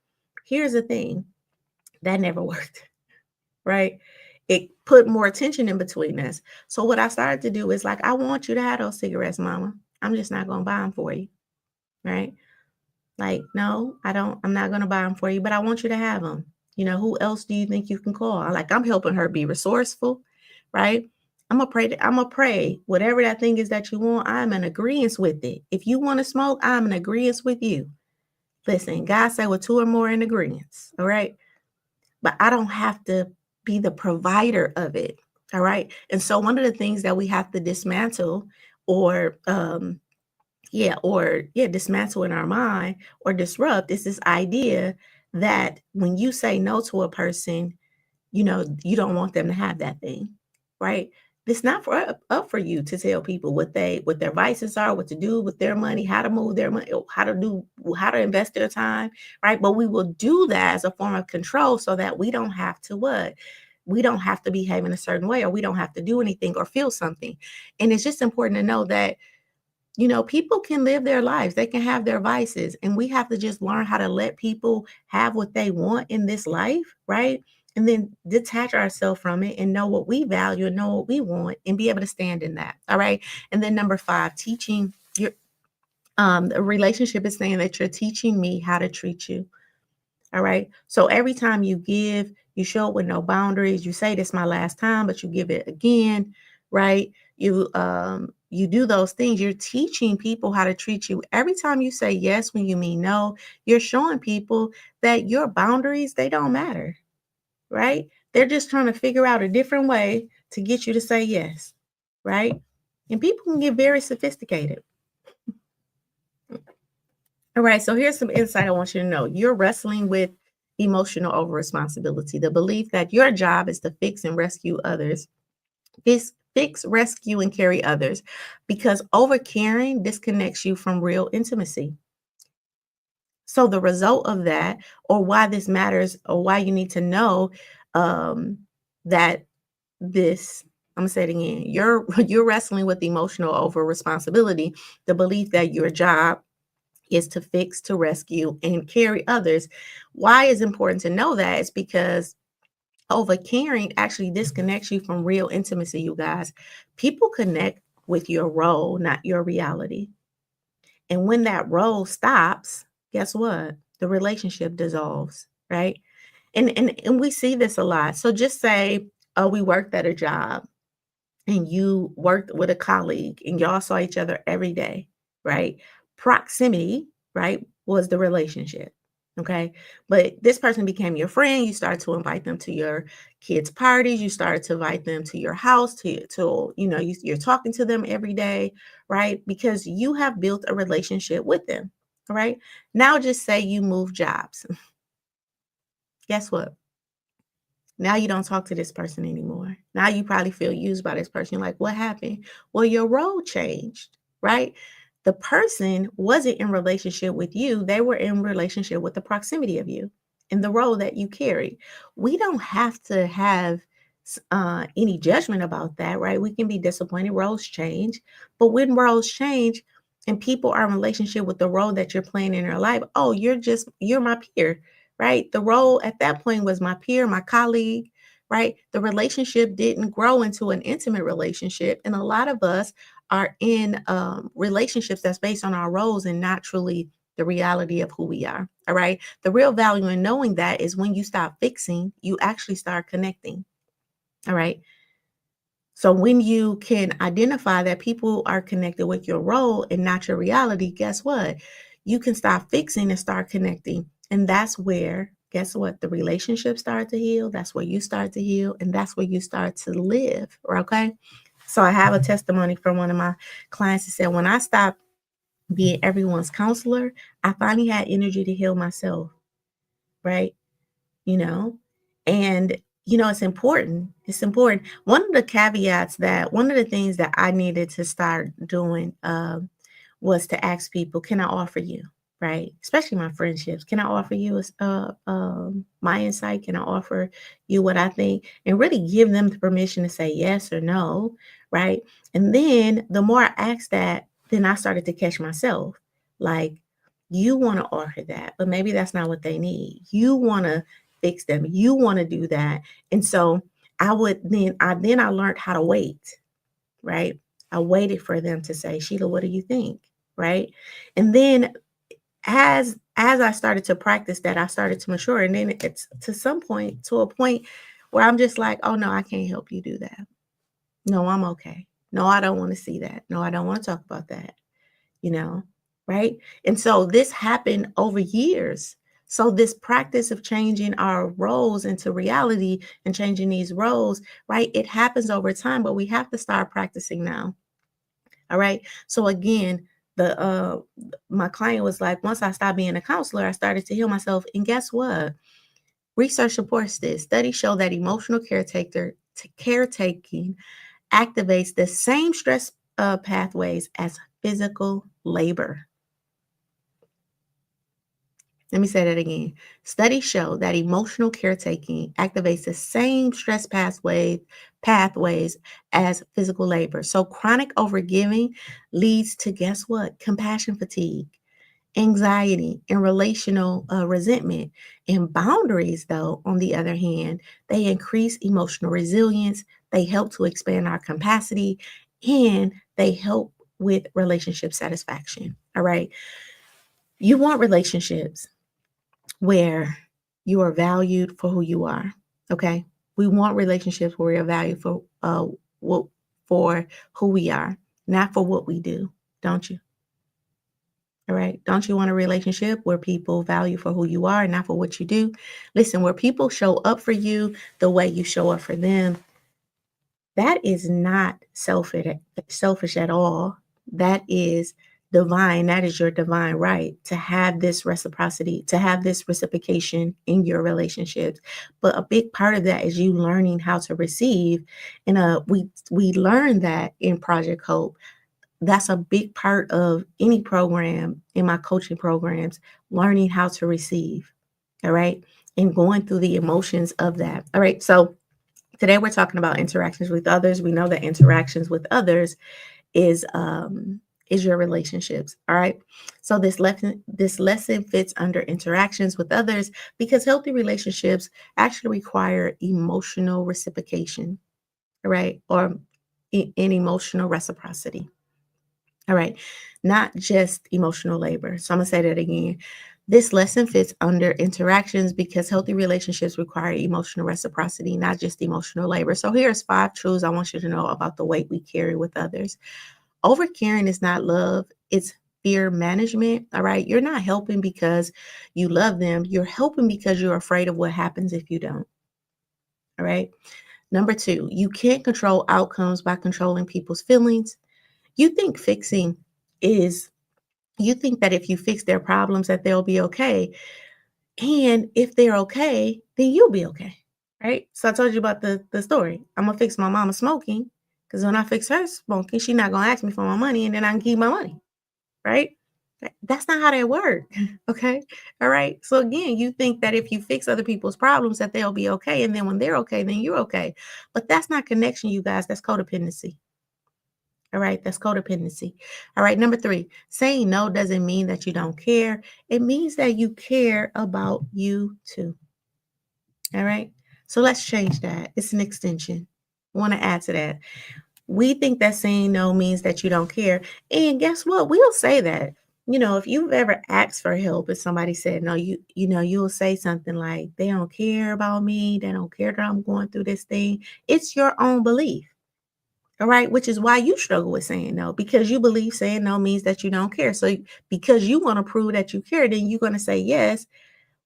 Here's the thing. That never worked. Right? It put more tension in between us. So what I started to do is like, I want you to have those cigarettes, mama. I'm just not going to buy them for you. Right? Like, no, I don't, I'm not going to buy them for you, but I want you to have them. Who else do you think you can call? Like, I'm helping her be resourceful. Right? I'm gonna pray. Whatever that thing is that you want, I'm in agreement with it. If you want to smoke, I'm in agreement with you. Listen, God said with two or more in agreement. All right. But I don't have to be the provider of it. All right. And so one of the things that we have to dismantle or dismantle in our mind or disrupt is this idea that when you say no to a person, you don't want them to have that thing, right? It's not up for you to tell people what their vices are, what to do with their money, how to move their money, how to invest their time, right? But we will do that as a form of control so that we don't have to what? We don't have to behave in a certain way, or we don't have to do anything or feel something. And it's just important to know that people can live their lives. They can have their vices, and we have to just learn how to let people have what they want in this life, right? And then detach ourselves from it and know what we value and know what we want and be able to stand in that. All right. And then number 5, teaching your the relationship is saying that you're teaching me how to treat you. All right. So every time you give, you show it with no boundaries. You say this my last time, but you give it again, right? You do those things. You're teaching people how to treat you. Every time you say yes when you mean no, you're showing people that your boundaries, they don't matter, right? They're just trying to figure out a different way to get you to say yes, right? And people can get very sophisticated. All right, so here's some insight I want you to know. You're wrestling with emotional over responsibility, the belief that your job is to fix and rescue others. Fix, rescue, and carry others, because over caring disconnects you from real intimacy. So the result of that, or why this matters, or why you need to know um, that this, I'm gonna say it again. You're wrestling with emotional over responsibility, the belief that your job is to fix, to rescue, and carry others. Why is important to know that? It's because over caring actually disconnects you from real intimacy, you guys. People connect with your role, not your reality. And when that role stops, guess what? The relationship dissolves, right? And we see this a lot. So just say, oh, we worked at a job and you worked with a colleague and y'all saw each other every day, right? Proximity, right, was the relationship. Okay. But this person became your friend. You started to invite them to your kids' parties. You started to invite them to your house, you're talking to them every day, right? Because you have built a relationship with them. All right. Now just say you move jobs. Guess what? Now you don't talk to this person anymore. Now you probably feel used by this person. You're like, what happened? Well, your role changed, right? The person wasn't in relationship with you. They were in relationship with the proximity of you and the role that you carry. We don't have to have any judgment about that, right? We can be disappointed. Roles change. But when roles change and people are in relationship with the role that you're playing in their life, oh, you're my peer, right? The role at that point was my peer, my colleague, right? The relationship didn't grow into an intimate relationship. And a lot of us are in relationships that's based on our roles and not truly the reality of who we are. All right. The real value in knowing that is when you stop fixing, you actually start connecting. All right. So when you can identify that people are connected with your role and not your reality, guess what? You can stop fixing and start connecting. And that's where, guess what? The relationships start to heal. That's where you start to heal. And that's where you start to live. Okay. So I have a testimony from one of my clients that said, when I stopped being everyone's counselor, I finally had energy to heal myself. Right. You know, and it's important. It's important. One of the things that I needed to start doing was to ask people, can I offer you? Right? Especially my friendships. Can I offer you my insight? Can I offer you what I think? And really give them the permission to say yes or no. Right? And then the more I asked that, then I started to catch myself. Like, you want to offer that, but maybe that's not what they need. You want to fix them. You want to do that. And so I learned how to wait, right? I waited for them to say, Sheila, what do you think? Right. And then as I started to practice that, I started to mature. And then it's to a point where I'm just like, oh no, I can't help you do that. No, I'm okay. No, I don't want to see that. No, I don't want to talk about that, you know, right? And so this happened over years. So this practice of changing our roles into reality and changing these roles, right? It happens over time, but we have to start practicing now. All right. So again, the my client was like, once I stopped being a counselor, I started to heal myself. And guess what? Research supports this. Studies show that emotional caretaking activates the same stress pathways as physical labor. Let me say that again. Studies show that emotional caretaking activates the same stress pathways as physical labor. So chronic overgiving leads to, guess what? Compassion fatigue, anxiety, and relational resentment. And boundaries, though, on the other hand, they increase emotional resilience. They help to expand our capacity, and they help with relationship satisfaction. All right. You want relationships where you are valued for who you are. Okay. We want relationships where we are valued what for who we are, not for what we do. Don't you? All right. Don't you want a relationship where people value for who you are, not for what you do? Listen, where people show up for you the way you show up for them, that is not selfish at all. That is divine. That is your divine right to have this reciprocity, to have this reciprocation in your relationships. But a big part of that is you learning how to receive. And we learned that in Project Hope. That's a big part of any program in my coaching programs, learning how to receive. All right. And going through the emotions of that. All right. So today we're talking about interactions with others. We know that interactions with others is your relationships. All right. So this lesson fits under interactions with others because healthy relationships actually require emotional reciprocation. All right. Or in emotional reciprocity. All right. Not just emotional labor. So I'm going to say that again. This lesson fits under interactions because healthy relationships require emotional reciprocity, not just emotional labor. So here's 5 truths I want you to know about the weight we carry with others. Overcaring is not love, it's fear management. All right. You're not helping because you love them. You're helping because you're afraid of what happens if you don't. All right. Number 2, you can't control outcomes by controlling people's feelings. You think fixing is you think that if you fix their problems that they'll be okay. And if they're okay, then you'll be okay. Right? So I told you about the story. I'm gonna fix my mama smoking because when I fix her smoking, she's not gonna ask me for my money and then I can keep my money. Right? That's not how that works. Okay. All right. So again, you think that if you fix other people's problems that they'll be okay. And then when they're okay, then you're okay. But that's not connection, you guys. That's codependency. All right, that's codependency. All right, number 3, saying no doesn't mean that you don't care. It means that you care about you too. All right, so let's change that. It's an extension. I want to add to that. We think that saying no means that you don't care. And guess what? We'll say that. If you've ever asked for help and somebody said no, you'll say something like, they don't care about me. They don't care that I'm going through this thing. It's your own belief. All right, which is why you struggle with saying no, because you believe saying no means that you don't care. So because you want to prove that you care, then you're going to say yes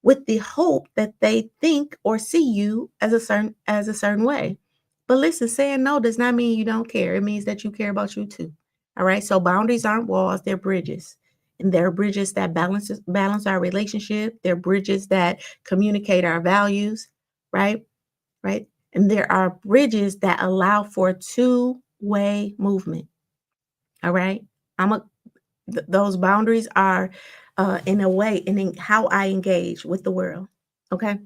with the hope that they think or see you as a certain way. But listen, saying no does not mean you don't care. It means that you care about you too. All right. So boundaries aren't walls, they're bridges. And they're bridges that balance our relationship. They're bridges that communicate our values, right? right? And there are bridges that allow for two-way movement. All right. I'm a those boundaries are in a way and in how I engage with the world. Okay.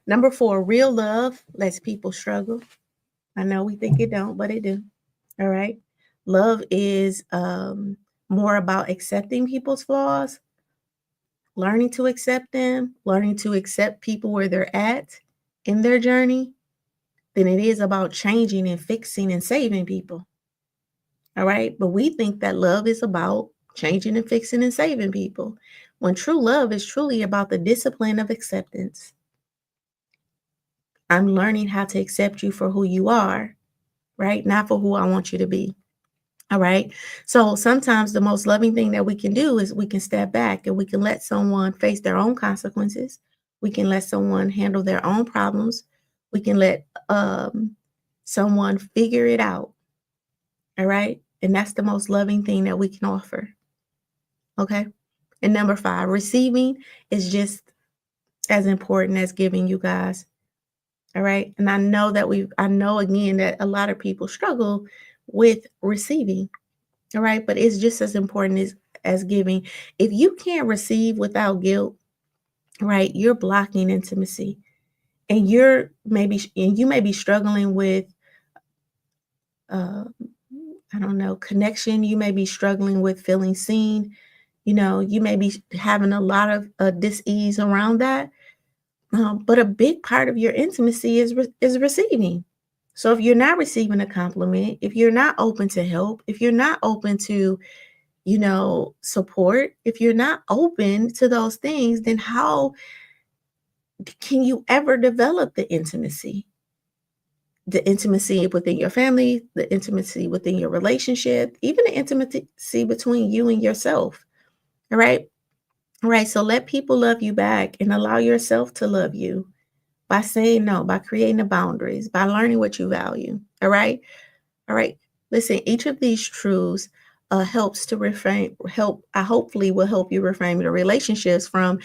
Number 4, real love lets people struggle. I know we think it don't, but it do. All right. Love is more about accepting people's flaws, learning to accept them, learning to accept people where they're at in their journey, than it is about changing and fixing and saving people. All right. But we think that love is about changing and fixing and saving people, when true love is truly about the discipline of acceptance. I'm learning how to accept you for who you are, right? Not for who I want you to be. All right. So sometimes the most loving thing that we can do is we can step back and we can let someone face their own consequences. We can let someone handle their own problems. We can let someone figure it out. All right. And that's the most loving thing that we can offer. Okay. And number 5, receiving is just as important as giving, you guys. All right. And I know again that a lot of people struggle with receiving. All right. But it's just as important as giving. If you can't receive without guilt, right, you're blocking intimacy. And you may be struggling with uh I don't know, connection. You may be struggling with feeling seen. You may be having a lot of dis-ease around that. But a big part of your intimacy is receiving. So if you're not receiving a compliment, if you're not open to help, if you're not open to, support, if you're not open to those things, then how can you ever develop the intimacy? The intimacy within your family, the intimacy within your relationship, even the intimacy between you and yourself. All right. All right. So let people love you back and allow yourself to love you by saying no, by creating the boundaries, by learning what you value. All right. All right. Listen, each of these truths helps to reframe, I hopefully will help you reframe your relationships from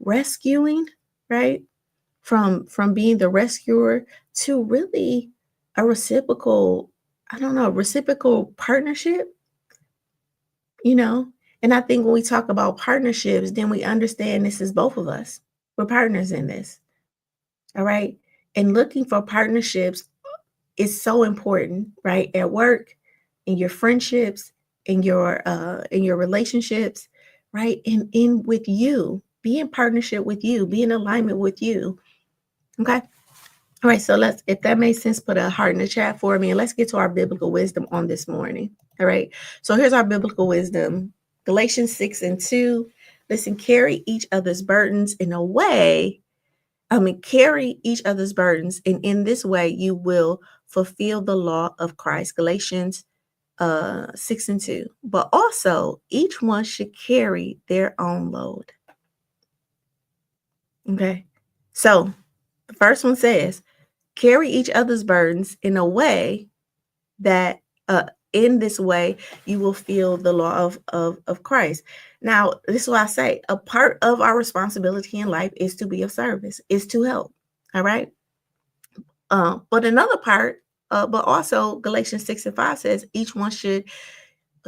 rescuing, right? From being the rescuer to really a reciprocal, I don't know, reciprocal partnership, you know? And I think when we talk about partnerships, then we understand this is both of us. We're partners in this. All right. And looking for partnerships is so important, right? At work, in your friendships, in your relationships, right? And in with you, be in partnership with you, be in alignment with you. Okay. All right. So if that makes sense, put a heart in the chat for me and let's get to our biblical wisdom on this morning. All right. So here's our biblical wisdom. Galatians 6:2. Listen, carry each other's burdens in a way. Carry each other's burdens, and in this way you will fulfill the law of Christ. Galatians 6:2. But also, each one should carry their own load. Okay. So the first one says, carry each other's burdens in a way that in this way you will feel the law of Christ. Now, this is why I say a part of our responsibility in life is to be of service, is to help. All right. But another part, but also Galatians 6:5 says each one should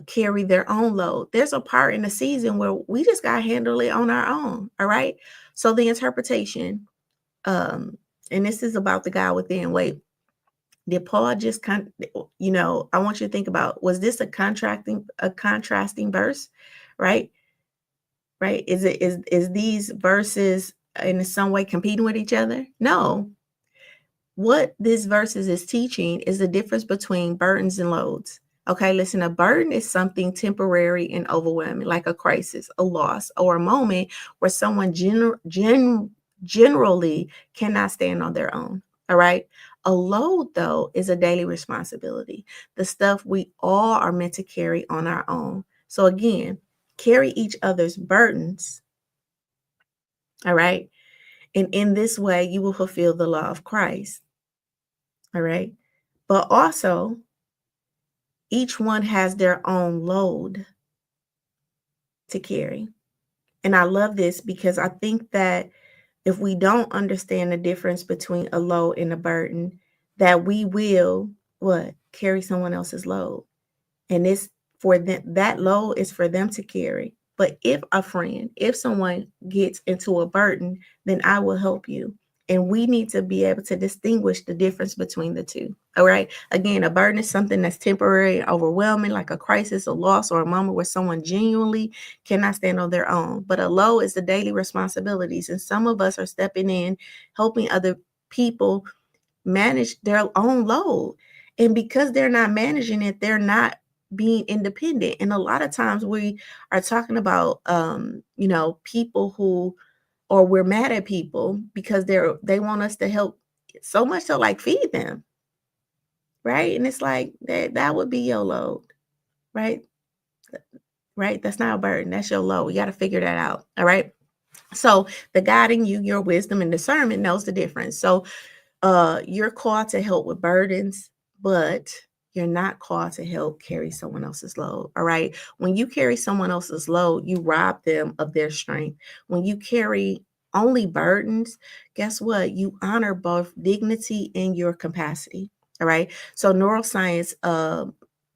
carry their own load. There's a part in the season where we just got to handle it on our own. All right. So the interpretation, and this is about the guy within. Wait, did Paul just I want you to think about, was this a contrasting verse, right? Right? Is these verses in some way competing with each other? No. What this verses is teaching is the difference between burdens and loads. Okay, listen, a burden is something temporary and overwhelming, like a crisis, a loss, or a moment where someone generally cannot stand on their own. All right. A load, though, is a daily responsibility, the stuff we all are meant to carry on our own. So, again, carry each other's burdens. All right. And in this way, you will fulfill the law of Christ. All right. But also, each one has their own load to carry. And I love this because I think that if we don't understand the difference between a load and a burden, that we will what? Carry someone else's load. And it's for them, that load is for them to carry. But if someone gets into a burden, then I will help you. And we need to be able to distinguish the difference between the two. All right. Again, a burden is something that's temporary and overwhelming, like a crisis, a loss, or a moment where someone genuinely cannot stand on their own. But a load is the daily responsibilities. And some of us are stepping in, helping other people manage their own load. And because they're not managing it, they're not being independent. And a lot of times we are talking about people who, or we're mad at people because they want us to help so much to like feed them, right? And it's like that would be your load, right? Right? That's not a burden. That's your load. You got to figure that out. All right. So the God in you, your wisdom and discernment knows the difference. So you're called to help with burdens, but you're not called to help carry someone else's load. All right. When you carry someone else's load, you rob them of their strength. When you carry only burdens, guess what? You honor both dignity and your capacity. All right. So neuroscience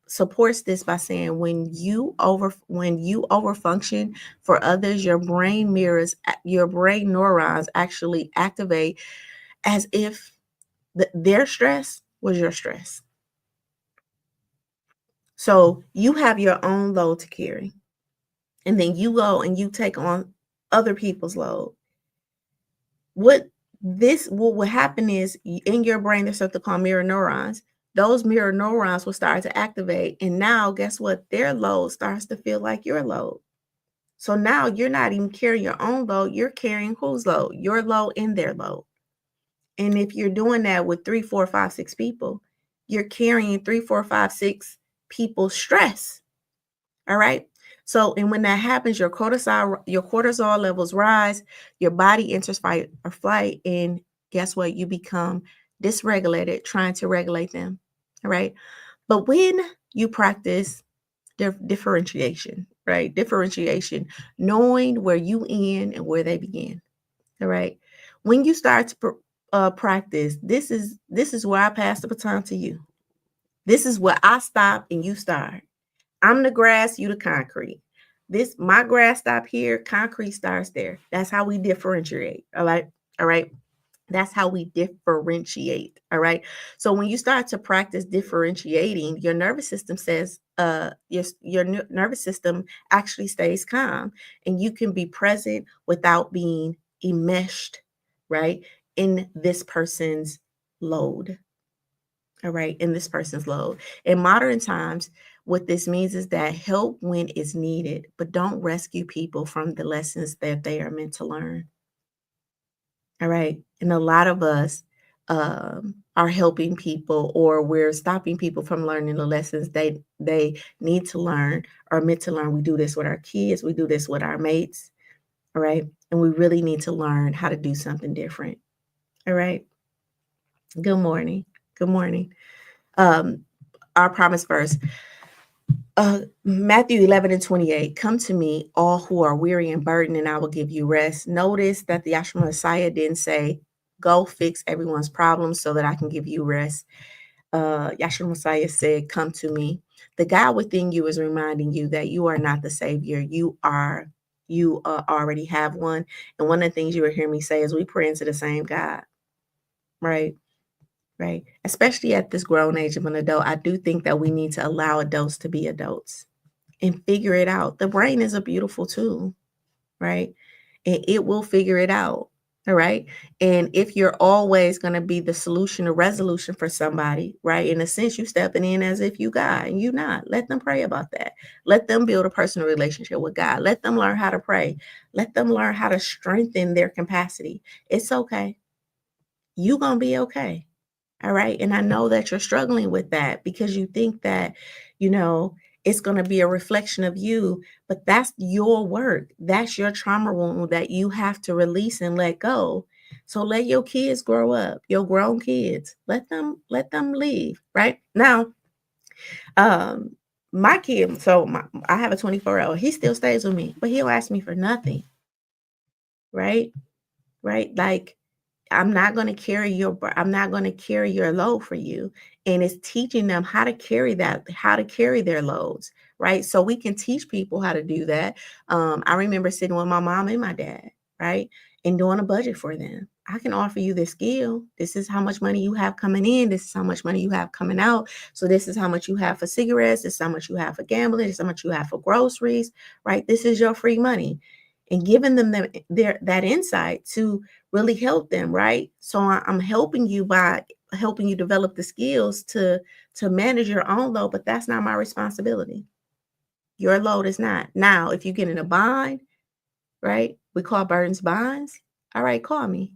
supports this by saying when you overfunction for others, your brain neurons actually activate as if their stress was your stress. So you have your own load to carry, and then you go and you take on other people's load. What will happen is in your brain, there's something called mirror neurons. Those mirror neurons will start to activate, and now guess what? Their load starts to feel like your load. So now you're not even carrying your own load, you're carrying whose load? Your load and their load. And if you're doing that with 3, 4, 5, 6 people, you're carrying 3, 4, 5, 6 people's stress. All right. So, and when that happens, your cortisol levels rise, your body enters fight or flight, and guess what? You become dysregulated trying to regulate them. All right. But when you practice differentiation, right? Differentiation, knowing where you end and where they begin. All right. When you start to practice, this is where I pass the baton to you. This is where I stop and you start. I'm the grass, you the concrete. My grass stop here, concrete starts there. That's how we differentiate. All right. All right. That's how we differentiate. All right. So when you start to practice differentiating, your nervous system says, nervous system actually stays calm, and you can be present without being enmeshed, right, in this person's load. All right, in this person's load. In modern times, what this means is that help when it's needed, but don't rescue people from the lessons that they are meant to learn. All right. And a lot of us are helping people, or we're stopping people from learning the lessons they need to learn or meant to learn. We do this with our kids. We do this with our mates. All right. And we really need to learn how to do something different. All right. Good morning. Good morning. Um, our promise verse. Matthew 11:28, come to me, all who are weary and burdened, and I will give you rest. Notice that the Yahshua Messiah didn't say, go fix everyone's problems so that I can give you rest. Yahshua Messiah said, come to me. The God within you is reminding you that you are not the Savior. You already have one. And one of the things you will hear me say is we pray into the same God, right? Right. Especially at this grown age of an adult, I do think that we need to allow adults to be adults and figure it out. The brain is a beautiful tool, right? And it will figure it out. All right. And if you're always going to be the solution or resolution for somebody, right? In a sense, you stepping in as if you God and you not. Let them pray about that. Let them build a personal relationship with God. Let them learn how to pray. Let them learn how to strengthen their capacity. It's okay. You gonna be okay. All right. And I know that you're struggling with that because you think that, you know, it's going to be a reflection of you, but that's your work. That's your trauma wound that you have to release and let go. So let your kids grow up, your grown kids. Let them leave. Right now, um, my kid, I have a 24-year-old. He still stays with me, but he'll ask me for nothing. Right. right? Like, I'm not going to carry your load for you. And it's teaching them how to carry their loads, right? So we can teach people how to do that. I remember sitting with my mom and my dad, right? And doing a budget for them. I can offer you this skill. This is how much money you have coming in. This is how much money you have coming out. So this is how much you have for cigarettes. This is how much you have for gambling. This is how much you have for groceries, right? This is your free money. And giving them that insight to really help them, right? So I'm helping you by helping you develop the skills to manage your own load, but that's not my responsibility. Your load is not. Now, if you get in a bind, right? We call burdens binds. All right, call me.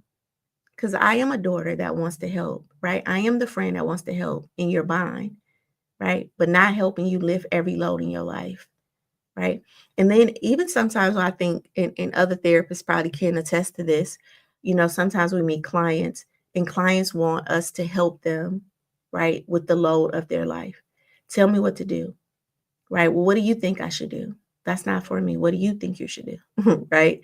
Because I am a daughter that wants to help, right? I am the friend that wants to help in your bind, right? But not helping you lift every load in your life. Right. And then even sometimes I think, and other therapists probably can attest to this, sometimes we meet clients and clients want us to help them, right, with the load of their life. Tell me what to do, right? Well, what do you think I should do? That's not for me. What do you think you should do? Right.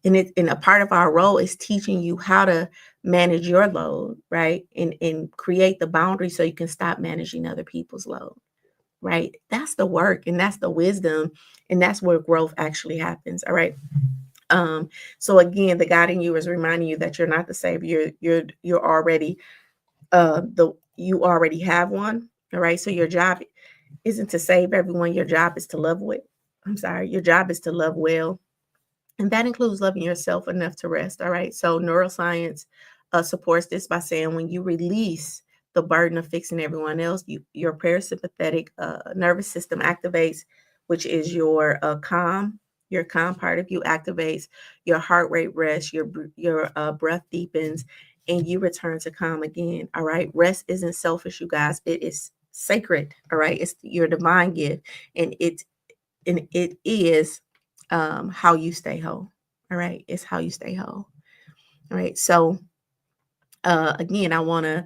And a part of our role is teaching you how to manage your load, right? And create the boundaries so you can stop managing other people's load. Right? That's the work and that's the wisdom and that's where growth actually happens. All right. So again, the God in you is reminding you that you're not the savior. You're already you already have one. All right. So your job isn't to save everyone. Your job is to love with. I'm sorry. Your job is to love well. And that includes loving yourself enough to rest. All right. So neuroscience supports this by saying when you release the burden of fixing everyone else, your parasympathetic nervous system activates, which is your calm part of you activates, your heart rate rests, your breath deepens, and you return to calm again. All right. Rest isn't selfish, you guys. It is sacred. All right. It's your divine gift. And it is how you stay whole. All right. It's how you stay whole. All right. So, again, I want to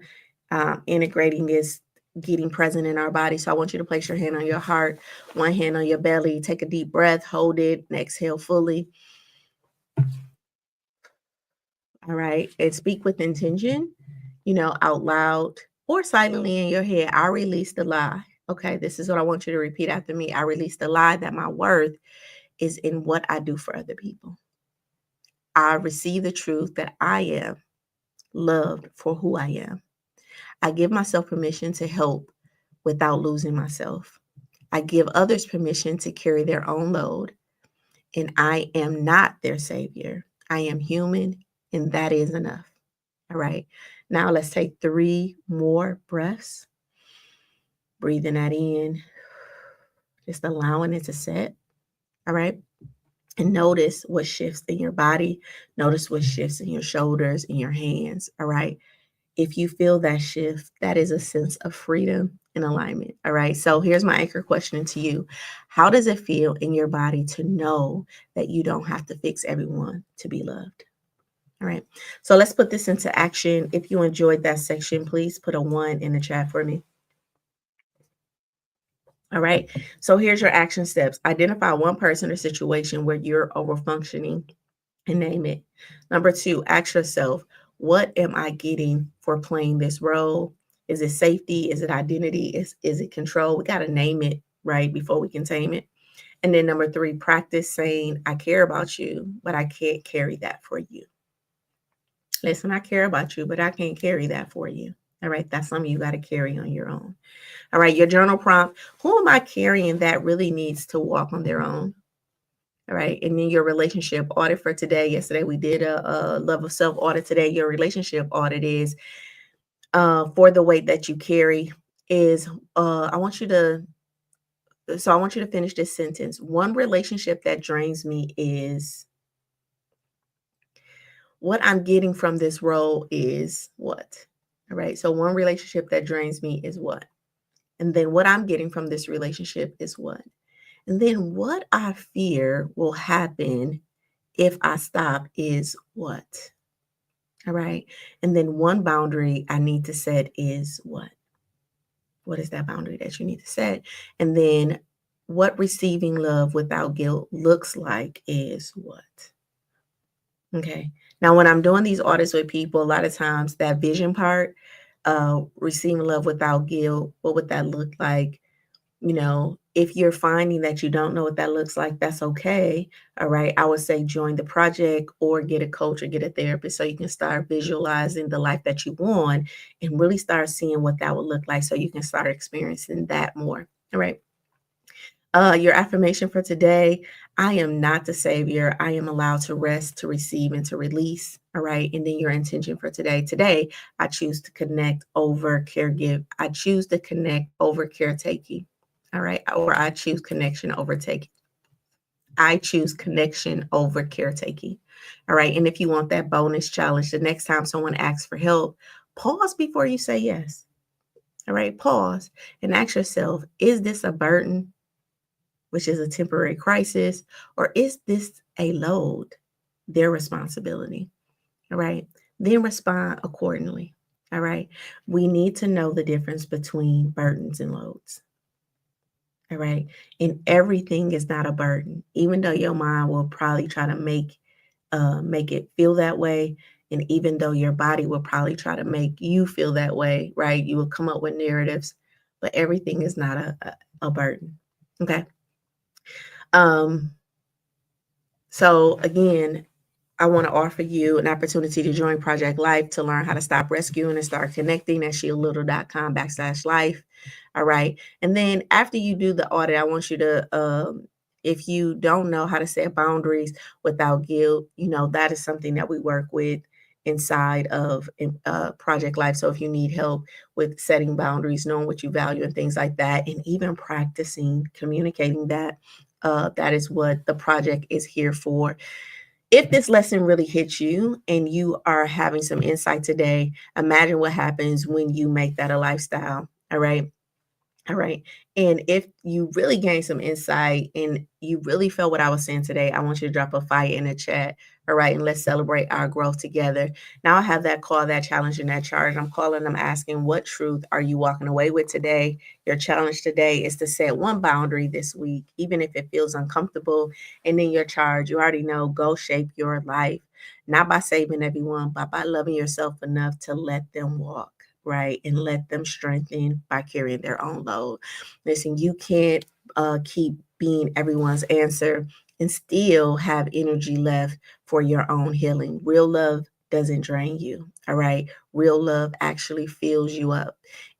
integrating is getting present in our body. So I want you to place your hand on your heart, one hand on your belly, take a deep breath, hold it, and exhale fully. All right. And speak with intention, out loud or silently in your head. I release the lie. Okay. This is what I want you to repeat after me. I release the lie that my worth is in what I do for other people. I receive the truth that I am loved for who I am. I give myself permission to help without losing myself. I give others permission to carry their own load, and I am not their savior. I am human, and that is enough. All right. Now let's take 3 more breaths. Breathing that in, just allowing it to set. All right. And notice what shifts in your body. Notice what shifts in your shoulders, in your hands. All right. If you feel that shift, that is a sense of freedom and alignment. All right. So here's my anchor question to you. How does it feel in your body to know that you don't have to fix everyone to be loved? All right. So let's put this into action. If you enjoyed that section, please put a 1 in the chat for me. All right. So here's your action steps. Identify one person or situation where you're over functioning and name it. Number 2, ask yourself, what am I getting for playing this role? Is it safety? Is it identity? Is it control? We got to name it, right, before we can tame it. And then number 3, practice saying, I care about you, but I can't carry that for you. Listen, I care about you, but I can't carry that for you. All right. That's something you got to carry on your own. All right. Your journal prompt, who am I carrying that really needs to walk on their own? All right. And then your relationship audit for today. Yesterday, we did a love of self audit. Today, your relationship audit is for the weight that you carry is I want you to finish this sentence. One relationship that drains me is what I'm getting from this role is what? All right. So one relationship that drains me is what? And then what I'm getting from this relationship is what? And then what I fear will happen if I stop is what? All right. And then one boundary I need to set is what? What is that boundary that you need to set? And then what receiving love without guilt looks like is what? Okay. Now, when I'm doing these audits with people, a lot of times that vision part, receiving love without guilt, what would that look like? If you're finding that you don't know what that looks like, that's okay. All right. I would say join the project or get a coach or get a therapist so you can start visualizing the life that you want and really start seeing what that would look like so you can start experiencing that more. All right. Your affirmation for today: I am not the savior. I am allowed to rest, to receive, and to release. All right. And then your intention for today. Today, I choose to connect over caregive. I choose to connect over caretaking. All right. Or I choose connection over taking. I choose connection over caretaking. All right. And if you want that bonus challenge, the next time someone asks for help, pause before you say yes. All right. Pause and ask yourself, is this a burden, which is a temporary crisis, or is this a load, their responsibility? All right. Then respond accordingly. All right. We need to know the difference between burdens and loads. All right. And everything is not a burden, even though your mind will probably try to make it feel that way. And even though your body will probably try to make you feel that way, right? You will come up with narratives, but everything is not a burden. Okay. Um, so again, I want to offer you an opportunity to join Project Life to learn how to stop rescuing and start connecting at shieldlittle.com/life. All right. And then after you do the audit, I want you to, if you don't know how to set boundaries without guilt, that is something that we work with inside of Project Life. So if you need help with setting boundaries, knowing what you value and things like that, and even practicing communicating that, that is what the project is here for. If this lesson really hits you and you are having some insight today, imagine what happens when you make that a lifestyle. All right. All right. And if you really gain some insight and you really felt what I was saying today, I want you to drop a fire in the chat. All right. And let's celebrate our growth together. Now I have that call, that challenge, and that charge. I'm calling, I'm asking, what truth are you walking away with today? Your challenge today is to set one boundary this week, even if it feels uncomfortable. And then your charge, you already know, go shape your life, not by saving everyone, but by loving yourself enough to let them walk, right? And let them strengthen by carrying their own load. Listen, you can't keep being everyone's answer and still have energy left for your own healing. Real love doesn't drain you, all right? Real love actually fills you up.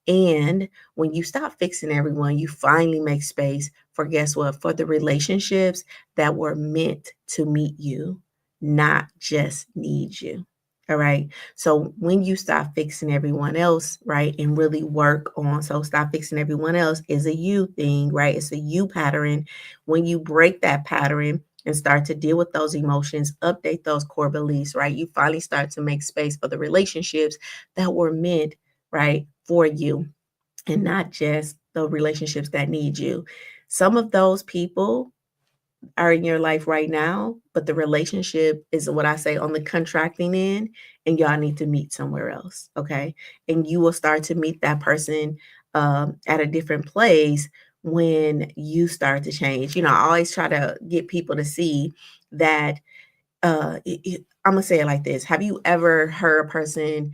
And when you stop fixing everyone, you finally make space for, guess what? For the relationships that were meant to meet you, not just need you. All right. So when you stop fixing everyone else, right, and really work on, so stop fixing everyone else is a you thing, right? It's a you pattern. When you break that pattern and start to deal with those emotions, update those core beliefs, right? You finally start to make space for the relationships that were meant, right, for you and not just the relationships that need you. Some of those people are in your life right now, but the relationship is what I say on the contracting end, and y'all need to meet somewhere else. Okay. And you will start to meet that person at a different place when you start to change. I always try to get people to see that I'm gonna say it like this. Have you ever heard a person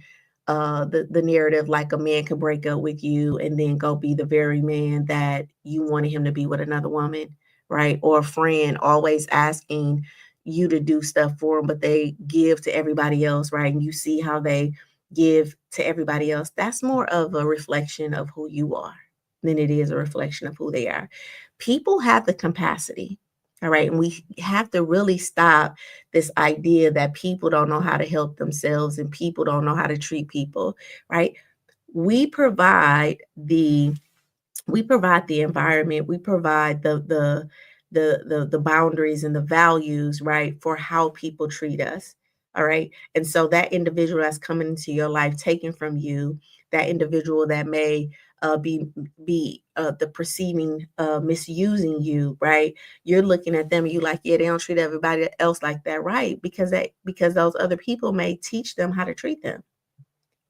the narrative like a man could break up with you and then go be the very man that you wanted him to be with another woman, right? Or a friend always asking you to do stuff for them, but they give to everybody else, right? And you see how they give to everybody else. That's more of a reflection of who you are than it is a reflection of who they are. People have the capacity, all right? And we have to really stop this idea that people don't know how to help themselves and people don't know how to treat people, right? We provide the environment, we provide the boundaries and the values, right, for how people treat us. All right. And so that individual that's coming into your life taken from you, that individual that may be the perceiving misusing you, right? You're looking at them and you like, yeah, they don't treat everybody else like that, right? Because those other people may teach them how to treat them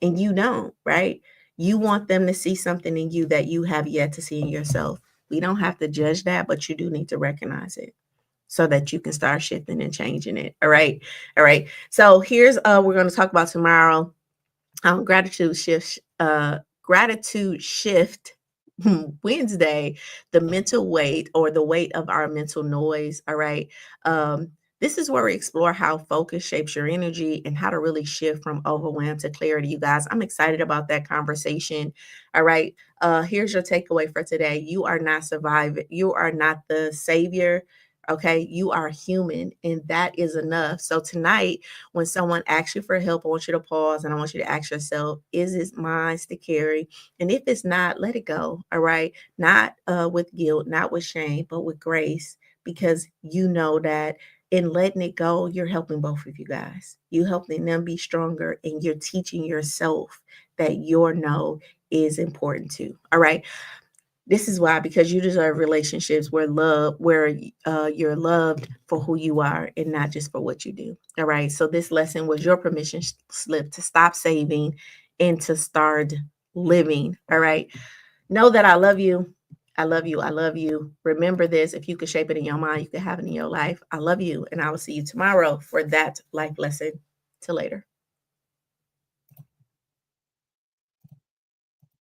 and you don't, right? You want them to see something in you that you have yet to see in yourself. We don't have to judge that, but you do need to recognize it. so that you can start shifting and changing it. All right. All right. So here's we're going to talk about tomorrow. Gratitude shift Wednesday, the mental weight or the weight of our mental noise. All right. This is where we explore how focus shapes your energy and how to really shift from overwhelm to clarity. You guys, I'm excited about that conversation. All right. Here's your takeaway for today. You are not surviving. You are not the savior. Okay. You are human, and that is enough. So tonight, when someone asks you for help, I want you to pause and I want you to ask yourself, is it mine to carry? And if it's not, let it go. All right. Not with guilt, not with shame, but with grace, because you know that in letting it go, you're helping both of you guys. You helping them be stronger, and you're teaching yourself that your no is important too. All right. This is why, because you deserve relationships where you're loved for who you are and not just for what you do. All right. So this lesson was your permission slip to stop saving and to start living. All right. Know that I love you. I love you. I love you. Remember this. If you could shape it in your mind, you could have it in your life. I love you. And I will see you tomorrow for that life lesson. Till later.